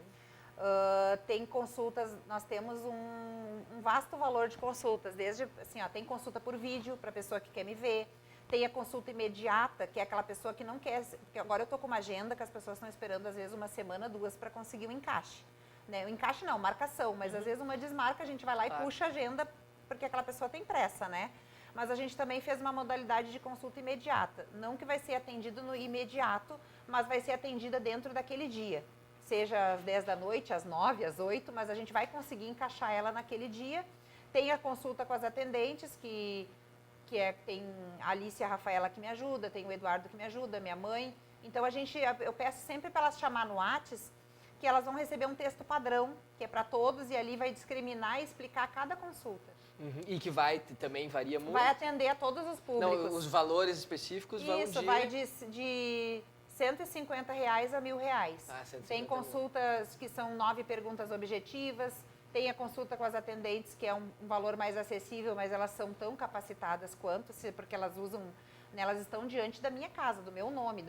Tem consultas, nós temos um vasto valor de consultas, desde, assim, ó, tem consulta por vídeo para a pessoa que quer me ver, tem a consulta imediata, que é aquela pessoa que não quer, porque agora eu tô com uma agenda que as pessoas estão esperando às vezes uma semana, 2 para conseguir um encaixe, né? O encaixe não, marcação, mas às vezes uma desmarca, a gente vai lá e puxa a agenda, porque aquela pessoa tem pressa, né? Mas a gente também fez uma modalidade de consulta imediata. Não que vai ser atendido no imediato, mas vai ser atendida dentro daquele dia. Seja às 10 da noite, às 9, às 8, mas a gente vai conseguir encaixar ela naquele dia. Tem a consulta com as atendentes, tem a Alice e a Rafaela que me ajuda, tem o Eduardo que me ajuda, minha mãe. Então eu peço sempre para elas chamar no WhatsApp, que elas vão receber um texto padrão, que é para todos, e ali vai discriminar e explicar cada consulta. E que também varia muito? Vai atender a todos os públicos. Não, os valores específicos vão de... Isso, vai de R$150 a R$1.000. Tem consultas que são 9 perguntas objetivas, tem a consulta com as atendentes, que é um valor mais acessível, mas elas são tão capacitadas quanto, porque elas usam... Elas estão diante da minha casa, do meu nome,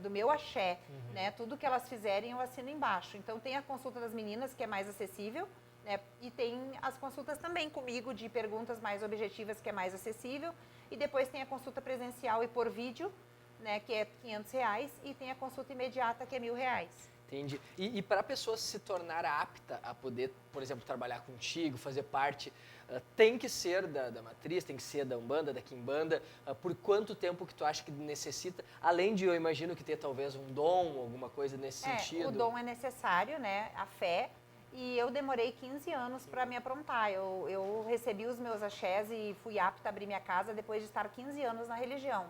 do meu axé, né? Tudo que elas fizerem eu assino embaixo. Então tem a consulta das meninas, que é mais acessível, né? E tem as consultas também comigo de perguntas mais objetivas, que é mais acessível. E depois tem a consulta presencial e por vídeo, né? Que é R$500, e tem a consulta imediata, que é R$1.000. Entendi. E para a pessoa se tornar apta a poder, por exemplo, trabalhar contigo, fazer parte, tem que ser da matriz, tem que ser da Umbanda, da Quimbanda, por quanto tempo que tu acha que necessita? Além de, eu imagino, que ter talvez um dom, alguma coisa nesse sentido. O dom é necessário, né? A fé. E eu demorei 15 anos para me aprontar. Eu recebi os meus axés e fui apta a abrir minha casa depois de estar 15 anos na religião.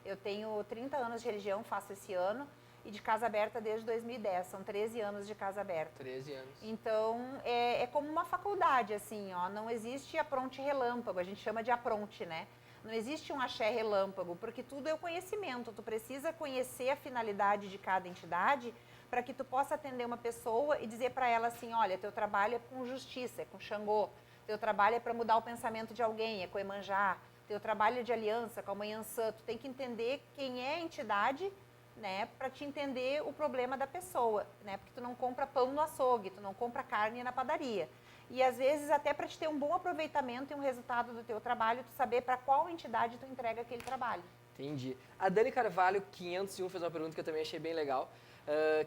Eu tenho 30 anos de religião, faço esse ano. E de casa aberta desde 2010, são 13 anos de casa aberta. 13 anos. Então, é como uma faculdade, assim, ó, não existe apronte relâmpago, a gente chama de apronte, né? Não existe um axé relâmpago, porque tudo é o conhecimento, tu precisa conhecer a finalidade de cada entidade para que tu possa atender uma pessoa e dizer para ela assim, olha, teu trabalho é com justiça, é com Xangô, teu trabalho é para mudar o pensamento de alguém, é com Emanjá, teu trabalho é de aliança com a Mãe Ansã, tu tem que entender quem é a entidade, né, para te entender o problema da pessoa, né, porque tu não compra pão no açougue, tu não compra carne na padaria. E às vezes até para te ter um bom aproveitamento e um resultado do teu trabalho, tu saber para qual entidade tu entrega aquele trabalho. Entendi. A Dani Carvalho, 501, fez uma pergunta que eu também achei bem legal,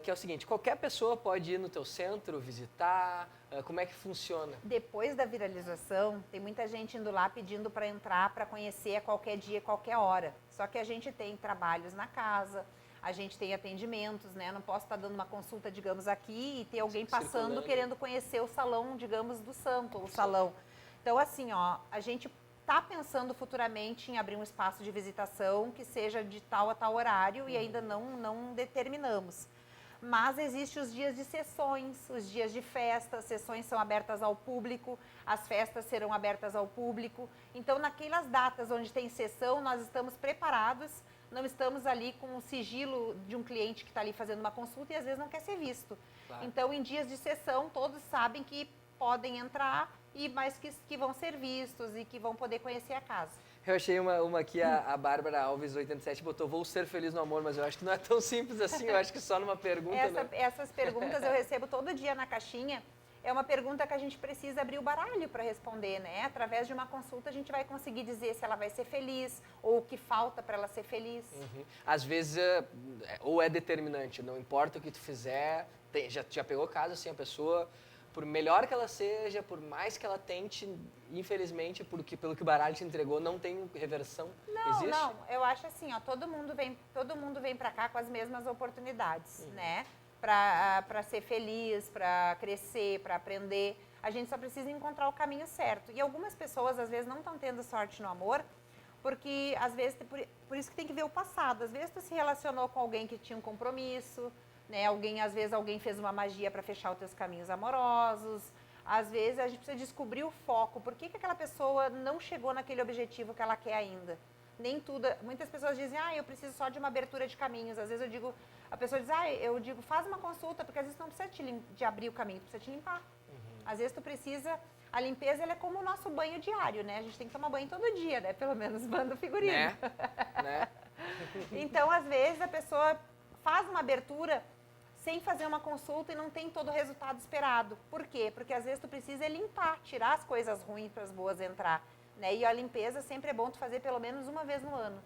que é o seguinte, qualquer pessoa pode ir no teu centro, visitar, como é que funciona? Depois da viralização, tem muita gente indo lá pedindo para entrar, para conhecer a qualquer dia, qualquer hora. Só que a gente tem trabalhos na casa, a gente tem atendimentos, né? Não posso estar dando uma consulta, digamos, aqui e ter alguém passando querendo conhecer o salão, digamos, do santo, o salão. Então, assim, ó, a gente está pensando futuramente em abrir um espaço de visitação que seja de tal a tal horário e ainda não determinamos. Mas existem os dias de sessões, os dias de festa, as sessões são abertas ao público, as festas serão abertas ao público. Então, naquelas datas onde tem sessão, nós estamos preparados, não estamos ali com o sigilo de um cliente que está ali fazendo uma consulta e às vezes não quer ser visto. Claro. Então, em dias de sessão, todos sabem que podem entrar, mas que vão ser vistos e que vão poder conhecer a casa. Eu achei uma aqui, a Bárbara Alves, 87, botou, vou ser feliz no amor, mas eu acho que não é tão simples assim, eu acho que só numa pergunta, Essas perguntas eu recebo todo dia na caixinha, é uma pergunta que a gente precisa abrir o baralho para responder, né? Através de uma consulta a gente vai conseguir dizer se ela vai ser feliz ou o que falta para ela ser feliz. Uhum. Às vezes, ou é determinante, não importa o que tu fizer, já pegou caso assim, a pessoa... Por melhor que ela seja, por mais que ela tente, infelizmente, pelo que o baralho te entregou, não tem reversão? Existe? Não, eu acho assim, ó, todo mundo vem para cá com as mesmas oportunidades, né? Para ser feliz, para crescer, para aprender. A gente só precisa encontrar o caminho certo. E algumas pessoas, às vezes, não estão tendo sorte no amor, porque, às vezes, por isso que tem que ver o passado. Às vezes, tu se relacionou com alguém que tinha um compromisso, né? Às vezes alguém fez uma magia para fechar os teus caminhos amorosos. Às vezes a gente precisa descobrir o foco. Por que aquela pessoa não chegou naquele objetivo que ela quer ainda? Nem tudo. Muitas pessoas dizem, eu preciso só de uma abertura de caminhos. Às vezes a pessoa diz, faz uma consulta, porque às vezes não precisa de abrir o caminho, precisa te limpar. Às vezes tu precisa. A limpeza ela é como o nosso banho diário, né? A gente tem que tomar banho todo dia, né? Pelo menos bando figurino. Né? Então, às vezes a pessoa faz uma abertura sem fazer uma consulta e não tem todo o resultado esperado. Por quê? Porque às vezes tu precisa limpar, tirar as coisas ruins para as boas entrar, né? E a limpeza sempre é bom tu fazer pelo menos uma vez no ano.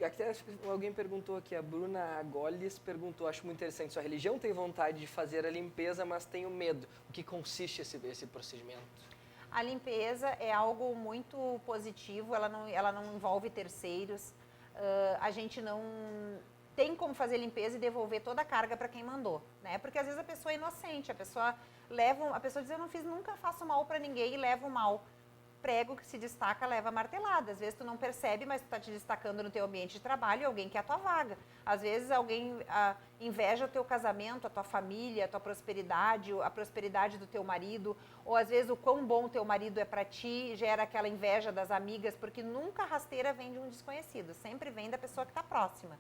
Até alguém perguntou aqui, a Bruna Goles perguntou, acho muito interessante, sua religião tem vontade de fazer a limpeza, mas tenho medo. O que consiste esse procedimento? A limpeza é algo muito positivo, ela não envolve terceiros, a gente não tem como fazer limpeza e devolver toda a carga para quem mandou, né? Porque às vezes a pessoa é inocente, a pessoa diz, eu não fiz, nunca faço mal para ninguém e levo mal. Prego que se destaca leva martelada. Às vezes tu não percebe, mas tu está te destacando no teu ambiente de trabalho e alguém quer a tua vaga. Às vezes alguém inveja o teu casamento, a tua família, a tua prosperidade, a prosperidade do teu marido, ou às vezes o quão bom o teu marido é para ti, gera aquela inveja das amigas, porque nunca a rasteira vem de um desconhecido, sempre vem da pessoa que está próxima.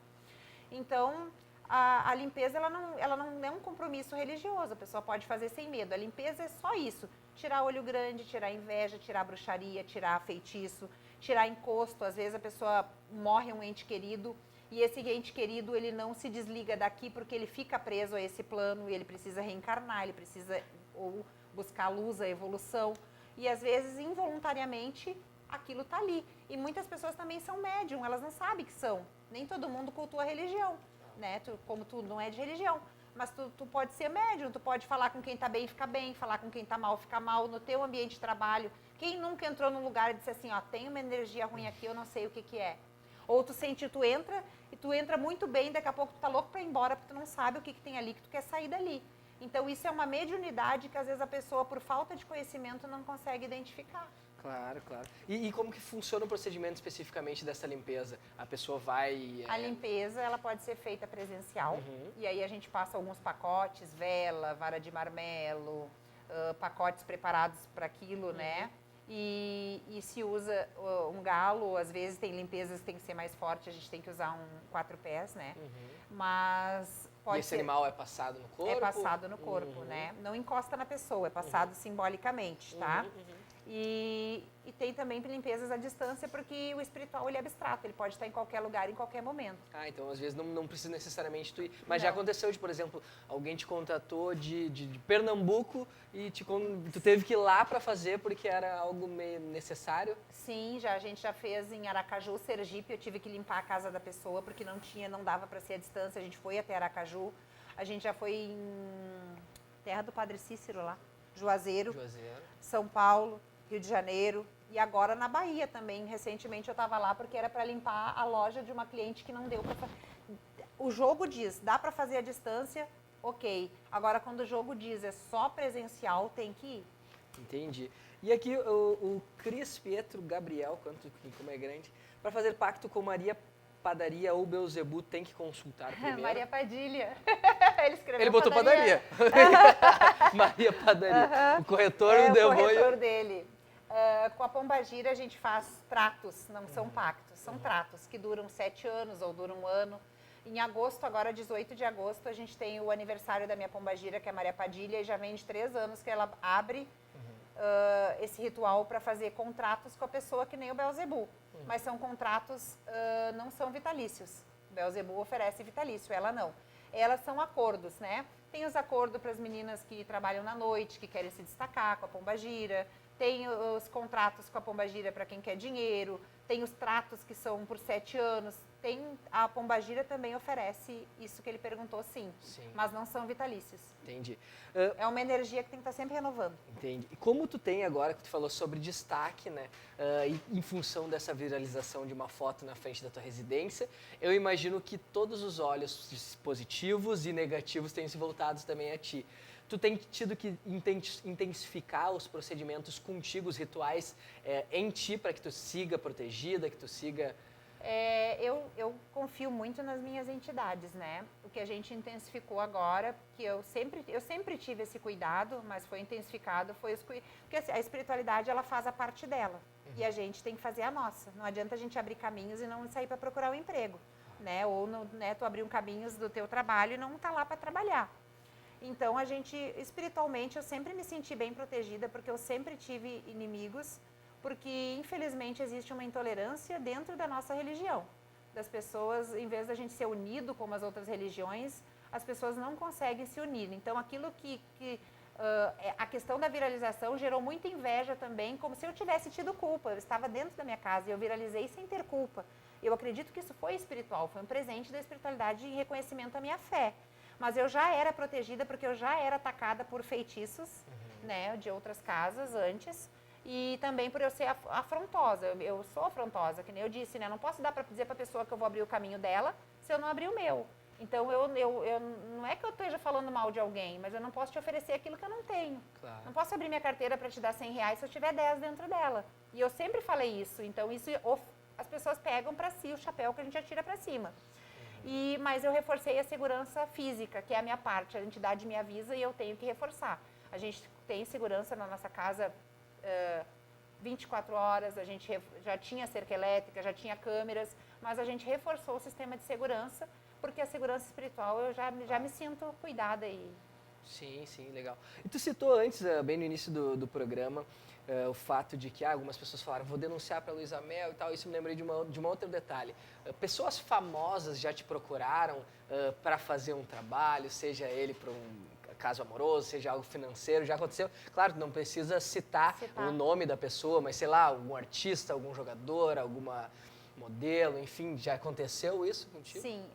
Então, a limpeza ela não é um compromisso religioso, a pessoa pode fazer sem medo. A limpeza é só isso, tirar olho grande, tirar inveja, tirar bruxaria, tirar feitiço, tirar encosto. Às vezes a pessoa morre um ente querido e esse ente querido ele não se desliga daqui porque ele fica preso a esse plano e ele precisa reencarnar, ele precisa ou buscar a luz, a evolução. E às vezes, involuntariamente, aquilo está ali. E muitas pessoas também são médium, elas não sabem que são. Nem todo mundo cultua a religião, né? Como tu não é de religião, mas tu pode ser médium, tu pode falar com quem está bem, fica bem, falar com quem está mal, fica mal, no teu ambiente de trabalho. Quem nunca entrou num lugar e disse assim, tem uma energia ruim aqui, eu não sei o que é. Ou tu entra muito bem, daqui a pouco tu tá louco para ir embora, porque tu não sabe o que tem ali, que tu quer sair dali. Então isso é uma mediunidade que às vezes a pessoa, por falta de conhecimento, não consegue identificar. Claro. E como que funciona o procedimento especificamente dessa limpeza? A pessoa vai... A limpeza, ela pode ser feita presencial. E aí a gente passa alguns pacotes, vela, vara de marmelo, pacotes preparados para aquilo, né? E se usa um galo, às vezes tem limpezas que tem que ser mais forte, a gente tem que usar um 4 pés, né? Mas... E esse animal é passado no corpo? É passado no corpo, né? Não encosta na pessoa, é passado simbolicamente, tá? E tem também limpezas à distância, porque o espiritual ele é abstrato, ele pode estar em qualquer lugar, em qualquer momento. Então às vezes não precisa necessariamente tu ir. Mas já aconteceu de, por exemplo, alguém te contatou de Pernambuco e tu teve que ir lá para fazer porque era algo meio necessário? Sim, a gente já fez em Aracaju, Sergipe, eu tive que limpar a casa da pessoa porque não dava para ser à distância, a gente foi até Aracaju, a gente já foi em terra do Padre Cícero lá, Juazeiro. São Paulo, Rio de Janeiro e agora na Bahia também. Recentemente eu estava lá porque era para limpar a loja de uma cliente que não deu para fazer. O jogo diz, dá para fazer à distância, ok. Agora quando o jogo diz é só presencial, tem que ir. Entendi. E aqui o Cris Pietro Gabriel, como é grande, para fazer pacto com Maria Padaria ou Beelzebub tem que consultar primeiro. Maria Padilha. Ele escreveu Ele botou padaria. Maria Padaria. O corretor não deu boi. O corretor dele. Com a pombagira a gente faz tratos, não são pactos, são tratos que duram 7 anos ou duram 1 ano. Em agosto, agora 18 de agosto, a gente tem o aniversário da minha pombagira, que é a Maria Padilha, e já vem de 3 anos que ela abre esse ritual para fazer contratos com a pessoa que nem o Beelzebub. Mas são contratos, não são vitalícios. O Beelzebub oferece vitalício, ela não. Elas são acordos, né? Tem os acordos para as meninas que trabalham na noite, que querem se destacar com a pombagira. Tem os contratos com a pombagira para quem quer dinheiro. Tem os tratos que são por 7 anos. A pombagira também oferece isso que ele perguntou, sim. Mas não são vitalícios. Entendi. É uma energia que tem que estar sempre renovando. Entendi. E como tu tem agora, que tu falou sobre destaque, né? Em função dessa viralização de uma foto na frente da tua residência, eu imagino que todos os olhos positivos e negativos tenham se voltados também a ti. Tu tem tido que intensificar os procedimentos contigo, os rituais em ti, para que tu siga protegida, que tu siga... Eu confio muito nas minhas entidades, né? O que a gente intensificou agora, que eu sempre tive esse cuidado, mas foi intensificado, porque assim, a espiritualidade, ela faz a parte dela. E a gente tem que fazer a nossa. Não adianta a gente abrir caminhos e não sair para procurar um emprego, né? Ou tu abrir um caminhos do teu trabalho e não tá lá para trabalhar. Então, espiritualmente, eu sempre me senti bem protegida, porque eu sempre tive inimigos, porque, infelizmente, existe uma intolerância dentro da nossa religião. Das pessoas, em vez da gente ser unido como as outras religiões, as pessoas não conseguem se unir. Então, aquilo a questão da viralização gerou muita inveja também, como se eu tivesse tido culpa. Eu estava dentro da minha casa e eu viralizei sem ter culpa. Eu acredito que isso foi espiritual, foi um presente da espiritualidade em reconhecimento à minha fé. Mas eu já era protegida porque eu já era atacada por feitiços, né, de outras casas antes. E também por eu ser afrontosa. Eu sou afrontosa, que nem eu disse, né? Não posso dar para dizer para a pessoa que eu vou abrir o caminho dela se eu não abrir o meu. Então, não é que eu esteja falando mal de alguém, mas eu não posso te oferecer aquilo que eu não tenho. Claro. Não posso abrir minha carteira para te dar R$100 se eu tiver 10 dentro dela. E eu sempre falei isso. Então, as pessoas pegam para si o chapéu que a gente atira para cima. Mas eu reforcei a segurança física, que é a minha parte. A entidade me avisa e eu tenho que reforçar. A gente tem segurança na nossa casa 24 horas, a gente já tinha cerca elétrica, já tinha câmeras, mas a gente reforçou o sistema de segurança, porque a segurança espiritual eu já me sinto cuidada. Sim, legal. E tu citou antes, bem no início do programa, o fato de que algumas pessoas falaram, vou denunciar para a Luísa Mel e tal. Isso me lembrei de um outro detalhe. Pessoas famosas já te procuraram para fazer um trabalho, seja ele para um caso amoroso, seja algo financeiro, já aconteceu? Claro, não precisa citar o nome da pessoa, mas sei lá, algum artista, algum jogador, alguma modelo, enfim, já aconteceu isso contigo? Sim,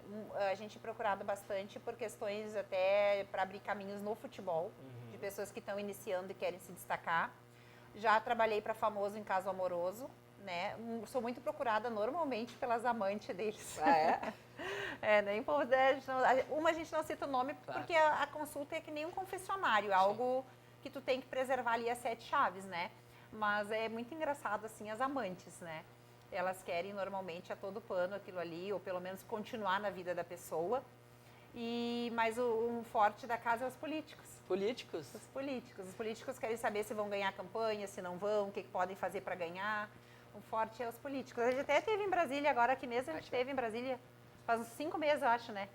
a gente procurado bastante por questões até para abrir caminhos no futebol, de pessoas que estão iniciando e querem se destacar. Já trabalhei para famoso em caso amoroso, né? Sou muito procurada normalmente pelas amantes deles. Ah, é? Nem a gente não cita o nome, claro, porque a consulta é que nem um confessionário, algo que tu tem que preservar ali as 7 chaves, né? Mas é muito engraçado, assim, as amantes, né? Elas querem normalmente a todo pano aquilo ali, ou pelo menos continuar na vida da pessoa. Mas um forte da casa é os políticos. Políticos? Os políticos. Os políticos querem saber se vão ganhar a campanha, se não vão, o que podem fazer para ganhar. O forte é os políticos. A gente até esteve em Brasília agora, aqui mesmo a gente esteve em Brasília, faz uns 5 meses, eu acho, né?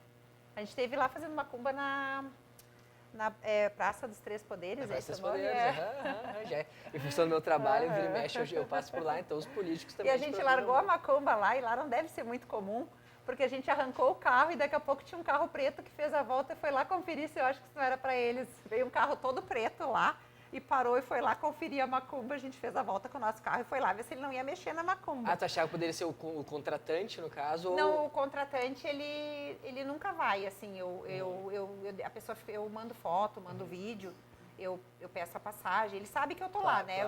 A gente esteve lá fazendo macumba na Praça dos Três Poderes. Praça dos Poderes, já. Em função do meu trabalho, vira e mexe, eu passo por lá, então os políticos também. E a gente largou a macumba lá, e lá não deve ser muito comum, porque a gente arrancou o carro e daqui a pouco tinha um carro preto que fez a volta e foi lá conferir se eu acho que isso não era para eles. Veio um carro todo preto lá e parou e foi lá conferir a macumba. A gente fez a volta com o nosso carro e foi lá ver se ele não ia mexer na macumba. Ah, tu achava que poderia ser o contratante, no caso? Não, o contratante, ele nunca vai, assim, a pessoa, eu mando foto, mando vídeo, eu peço a passagem, ele sabe que eu tô lá, né?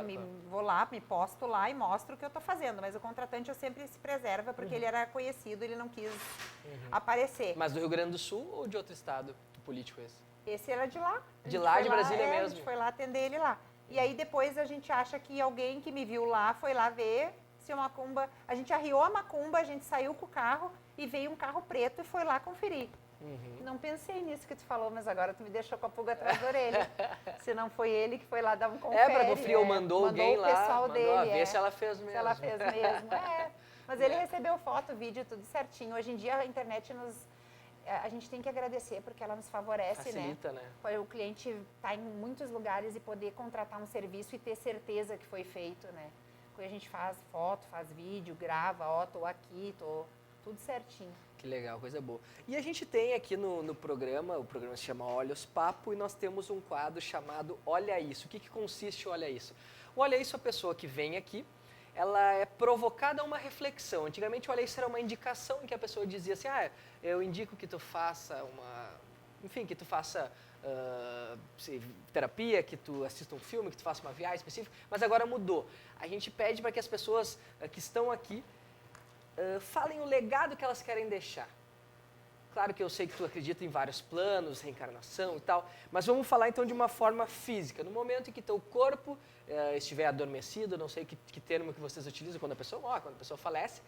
Vou lá, me posto lá e mostro o que eu tô fazendo, mas o contratante eu sempre se preserva, porque ele era conhecido, ele não quis aparecer. Mas do Rio Grande do Sul ou de outro estado, político esse? Esse era de lá. De lá, de Brasília mesmo? A gente foi lá atender ele lá. E aí depois a gente acha que alguém que me viu lá foi lá ver se a macumba... A gente arriou a macumba, a gente saiu com o carro e veio um carro preto e foi lá conferir. Não pensei nisso que tu falou, mas agora tu me deixou com a pulga atrás da orelha. Se não foi ele que foi lá dar um confere. Para conferir, ou mandou alguém o lá, pessoal dele, ver se ela fez mesmo. Se ela fez mesmo, Mas ele recebeu foto, vídeo, tudo certinho. Hoje em dia a internet a gente tem que agradecer porque ela nos favorece, facilita, né? O cliente está em muitos lugares e poder contratar um serviço e ter certeza que foi feito, né? Quando a gente faz foto, faz vídeo, grava, tô aqui, tudo certinho. Que legal, coisa boa. E a gente tem aqui no programa, o programa se chama Olha os Papo, e nós temos um quadro chamado Olha Isso. O que consiste o Olha Isso? O Olha Isso, a pessoa que vem aqui, ela é provocada a uma reflexão. Antigamente, o Olha Isso era uma indicação em que a pessoa dizia assim, eu indico que tu faça que tu faça terapia, que tu assista um filme, que tu faça uma viagem específica, mas agora mudou. A gente pede para que as pessoas que estão aqui falem o legado que elas querem deixar. Claro que eu sei que tu acredita em vários planos, reencarnação e tal, mas vamos falar então de uma forma física. No momento em que teu corpo estiver adormecido, não sei que termo que vocês utilizam quando a pessoa falece,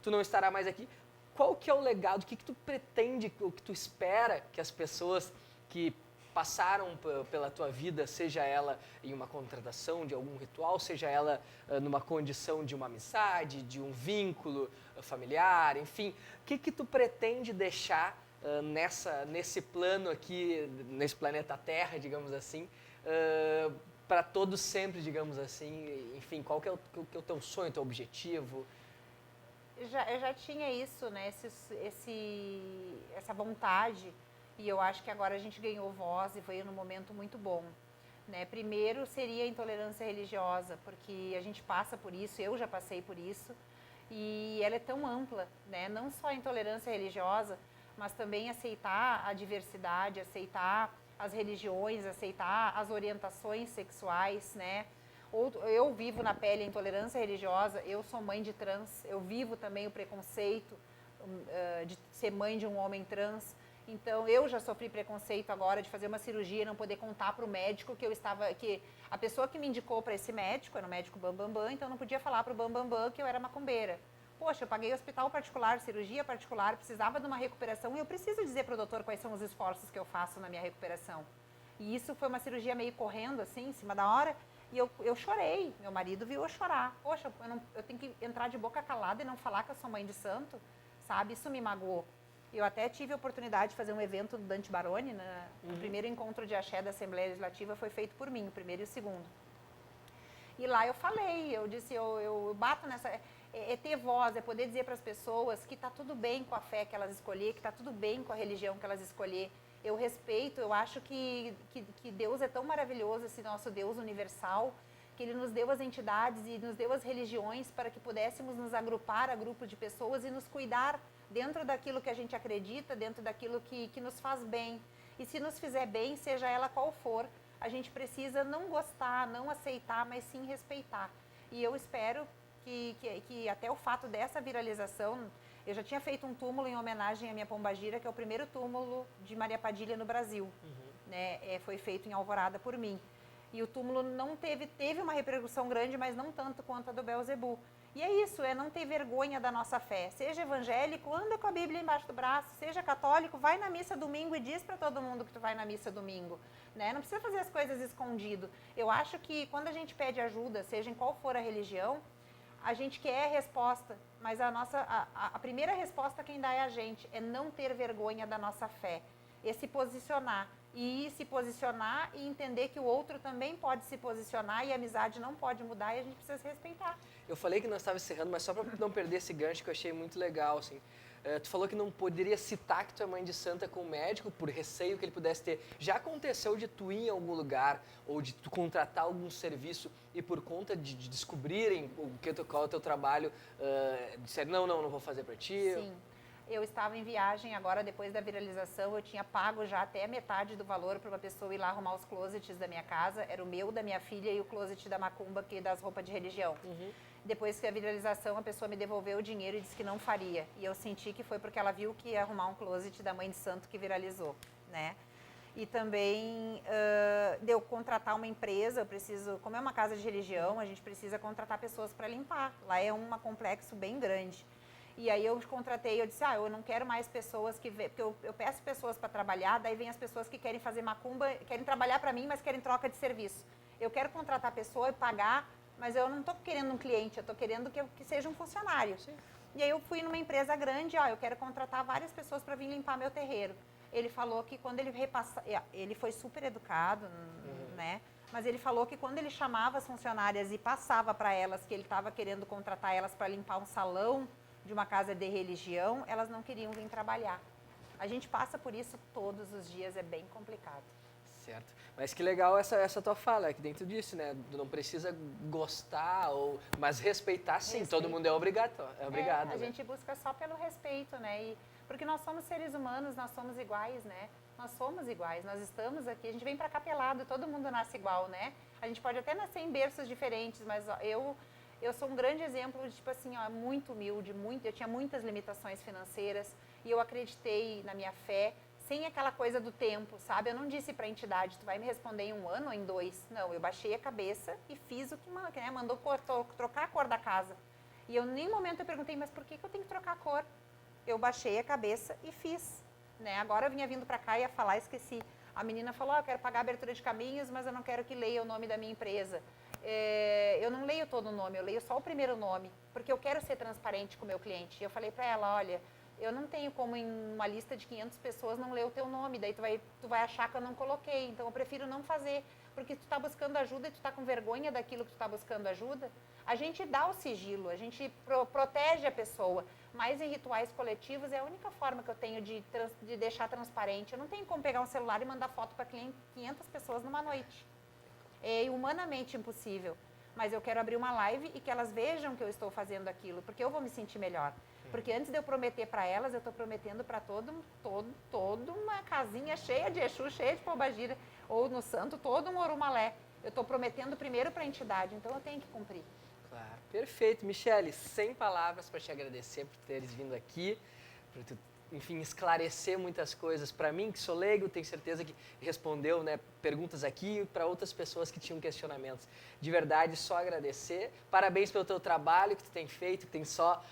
tu não estará mais aqui. Qual que é o legado, o que tu pretende, o que tu espera que as pessoas que passaram pela tua vida, seja ela em uma contratação de algum ritual, seja ela numa condição de uma amizade, de um vínculo familiar, enfim, o que tu pretende deixar nesse plano aqui, nesse planeta Terra, digamos assim, para todos sempre, digamos assim, enfim, qual que é o teu sonho, o teu objetivo? Eu já tinha isso, né, essa vontade. E eu acho que agora a gente ganhou voz e veio num momento muito bom. Né? Primeiro seria a intolerância religiosa, porque a gente passa por isso, eu já passei por isso, e ela é tão ampla, né? Não só a intolerância religiosa, mas também aceitar a diversidade, aceitar as religiões, aceitar as orientações sexuais, né? Eu vivo na pele a intolerância religiosa, eu sou mãe de trans, eu vivo também o preconceito de ser mãe de um homem trans. Então, eu já sofri preconceito agora de fazer uma cirurgia e não poder contar para o médico que a pessoa que me indicou para esse médico, era um médico bambambam, então eu não podia falar para o bambambam que eu era macumbeira. Poxa, eu paguei hospital particular, cirurgia particular, precisava de uma recuperação e eu preciso dizer para o doutor quais são os esforços que eu faço na minha recuperação. E isso foi uma cirurgia meio correndo, assim, em cima da hora, e eu chorei. Meu marido viu eu chorar. Poxa, eu tenho que entrar de boca calada e não falar que eu sou mãe de santo, sabe? Isso me magoou. Eu até tive a oportunidade de fazer um evento do Dante Baroni, né? O primeiro encontro de axé da Assembleia Legislativa foi feito por mim, o primeiro e o segundo. E lá eu falei, eu disse, eu bato nessa... É ter voz, é poder dizer para as pessoas que está tudo bem com a fé que elas escolher, que está tudo bem com a religião que elas escolher. Eu respeito, eu acho que Deus é tão maravilhoso, esse nosso Deus universal, que Ele nos deu as entidades e nos deu as religiões para que pudéssemos nos agrupar a grupo de pessoas e nos cuidar dentro daquilo que a gente acredita, dentro daquilo que nos faz bem. E se nos fizer bem, seja ela qual for, a gente precisa não gostar, não aceitar, mas sim respeitar. E eu espero que até o fato dessa viralização, eu já tinha feito um túmulo em homenagem à minha pombagira, que é o primeiro túmulo de Maria Padilha no Brasil. Né? Foi feito em Alvorada por mim. E o túmulo não teve uma repercussão grande, mas não tanto quanto a do Beelzebub. E é isso, é não ter vergonha da nossa fé. Seja evangélico, anda com a Bíblia embaixo do braço. Seja católico, vai na missa domingo e diz para todo mundo que tu vai na missa domingo. Né? Não precisa fazer as coisas escondido. Eu acho que quando a gente pede ajuda, seja em qual for a religião, a gente quer a resposta, mas a primeira resposta quem dá é a gente. É não ter vergonha da nossa fé. É se posicionar. E se posicionar e entender que o outro também pode se posicionar e a amizade não pode mudar e a gente precisa se respeitar. Eu falei que nós estávamos encerrando, mas só para não perder esse gancho que eu achei muito legal, assim. Tu falou que não poderia citar que tu é mãe de santa com o médico por receio que ele pudesse ter. Já aconteceu de tu ir em algum lugar ou de tu contratar algum serviço e por conta de descobrirem qual é o teu trabalho, disseram, não vou fazer para ti? Sim. Eu estava em viagem agora, depois da viralização, eu tinha pago já até metade do valor para uma pessoa ir lá arrumar os closets da minha casa. Era o meu, da minha filha e o closet da macumba, que é das roupas de religião. Depois que a viralização, a pessoa me devolveu o dinheiro e disse que não faria. E eu senti que foi porque ela viu que ia arrumar um closet da mãe de santo que viralizou, né? E também de eu contratar uma empresa, eu preciso, como é uma casa de religião, a gente precisa contratar pessoas para limpar. Lá é um complexo bem grande. E aí eu contratei, eu disse, eu não quero mais pessoas que... Porque eu peço pessoas para trabalhar, daí vem as pessoas que querem fazer macumba, querem trabalhar para mim, mas querem troca de serviço. Eu quero contratar a pessoa e pagar, mas eu não estou querendo um cliente, eu estou querendo que seja um funcionário. Sim. E aí eu fui numa empresa grande, eu quero contratar várias pessoas para vir limpar meu terreiro. Ele falou que quando ele ele foi super educado, né? Mas ele falou que quando ele chamava as funcionárias e passava para elas que ele estava querendo contratar elas para limpar um salão de uma casa de religião, elas não queriam vir trabalhar. A gente passa por isso todos os dias, é bem complicado. Certo. Mas que legal essa tua fala, que dentro disso, né? Tu não precisa gostar, mas respeitar, sim. Todo mundo é obrigado. A gente busca só pelo respeito, né? Porque nós somos seres humanos, nós somos iguais, né? Nós somos iguais, nós estamos aqui, a gente vem pra cá pelado, todo mundo nasce igual, né? A gente pode até nascer em berços diferentes, mas eu sou um grande exemplo de, tipo assim, muito humilde, eu tinha muitas limitações financeiras e eu acreditei na minha fé, sem aquela coisa do tempo, sabe? Eu não disse pra entidade, tu vai me responder em 1 ano ou em 2. Não, eu baixei a cabeça e fiz o que né, mandou trocar a cor da casa. E eu, em nenhum momento, eu perguntei, mas por que eu tenho que trocar a cor? Eu baixei a cabeça e fiz, né? Agora eu vinha vindo para cá e ia falar, esqueci. A menina falou, eu quero pagar a abertura de caminhos, mas eu não quero que leia o nome da minha empresa. Eu não leio todo o nome, eu leio só o primeiro nome, porque eu quero ser transparente com o meu cliente. E eu falei para ela, olha, eu não tenho como em uma lista de 500 pessoas não ler o teu nome, daí tu vai achar que eu não coloquei, então eu prefiro não fazer, porque tu está buscando ajuda e tu está com vergonha daquilo que tu está buscando ajuda. A gente dá o sigilo, a gente protege a pessoa, mas em rituais coletivos é a única forma que eu tenho de deixar transparente. Eu não tenho como pegar um celular e mandar foto para 500 pessoas numa noite. É humanamente impossível. Mas eu quero abrir uma live e que elas vejam que eu estou fazendo aquilo, porque eu vou me sentir melhor. Porque antes de eu prometer para elas, eu estou prometendo para toda uma casinha cheia de Exu, cheia de Pombagira, ou no santo, todo um Orumalé. Eu estou prometendo primeiro para a entidade, então eu tenho que cumprir. Claro, perfeito. Michele, sem palavras para te agradecer por teres vindo aqui, por tu, enfim, esclarecer muitas coisas para mim, que sou leigo, tenho certeza que respondeu, né, perguntas aqui para outras pessoas que tinham questionamentos. De verdade, só agradecer. Parabéns pelo teu trabalho que tu tem feito, que tem só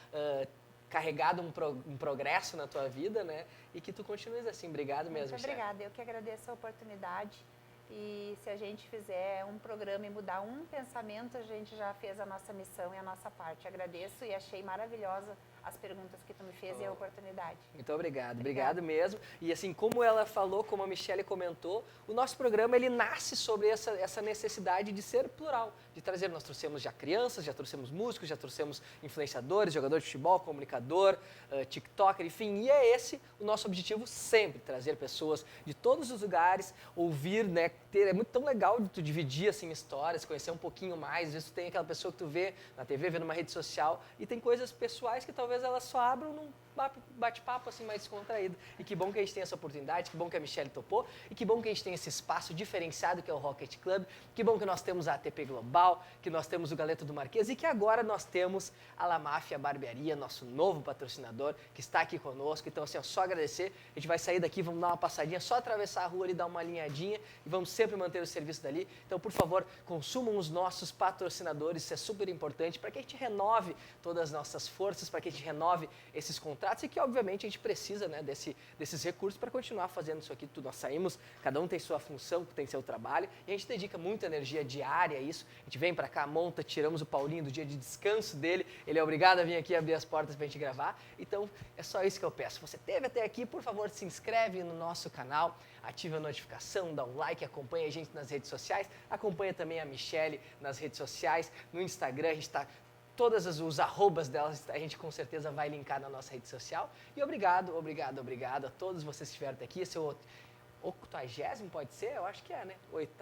carregado um progresso na tua vida, né? E que tu continues assim. Obrigado mesmo, Muito obrigada. Eu que agradeço a oportunidade. E se a gente fizer um programa e mudar um pensamento, a gente já fez a nossa missão e a nossa parte. Agradeço e achei maravilhosa as perguntas que tu me fez e a oportunidade. Muito obrigado. Obrigado mesmo. E assim, como ela falou, como a Michele comentou, o nosso programa ele nasce sobre essa necessidade de ser plural, de trazer, nós trouxemos já crianças, já trouxemos músicos, já trouxemos influenciadores, jogador de futebol, comunicador, tiktoker, enfim, e é esse o nosso objetivo sempre, trazer pessoas de todos os lugares, ouvir, né, é muito tão legal de tu dividir assim histórias, conhecer um pouquinho mais, às vezes tu tem aquela pessoa que tu vê na TV, vê numa rede social e tem coisas pessoais que talvez elas só abram num bate-papo assim mais descontraído. E que bom que a gente tem essa oportunidade, que bom que a Michele topou e que bom que a gente tem esse espaço diferenciado que é o Rocket Club, que bom que nós temos a ATP Global, que nós temos o Galeto do Marquês e que agora nós temos a La Máfia Barbearia, nosso novo patrocinador, que está aqui conosco. Então assim, só agradecer, a gente vai sair daqui, vamos dar uma passadinha, só atravessar a rua ali, dar uma alinhadinha e vamos sempre manter o serviço dali. Então, por favor, consumam os nossos patrocinadores, isso é super importante para que a gente renove todas as nossas forças, para que a gente renove esses contratos e que, obviamente, a gente precisa, né, desses recursos para continuar fazendo isso aqui tudo. Nós saímos, cada um tem sua função, tem seu trabalho e a gente dedica muita energia diária a isso. A gente vem para cá, monta, tiramos o Paulinho do dia de descanso dele, ele é obrigado a vir aqui abrir as portas para a gente gravar. Então, é só isso que eu peço. Se você esteve até aqui, por favor, se inscreve no nosso canal, ative a notificação, dá um like, acompanha a gente nas redes sociais, acompanha também a Michele nas redes sociais, no Instagram, a gente está... Todos os arrobas delas a gente com certeza vai linkar na nossa rede social. E obrigado a todos vocês que estiveram até aqui. Esse é o 80º, pode ser? Eu acho que é, né?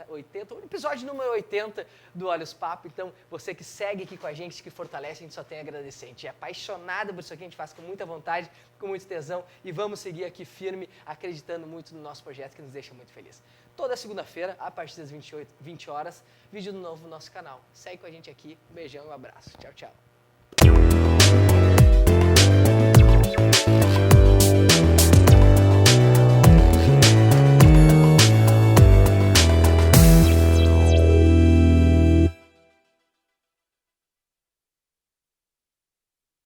80, o episódio número 80 do Olhos Papo. Então, você que segue aqui com a gente, que fortalece, a gente só tem a agradecer. A gente é apaixonado por isso aqui, a gente faz com muita vontade, com muito tesão. E vamos seguir aqui firme, acreditando muito no nosso projeto, que nos deixa muito feliz. Toda segunda-feira, a partir das 20 horas, vídeo novo no nosso canal. Segue com a gente aqui. Um beijão e um abraço. Tchau, tchau.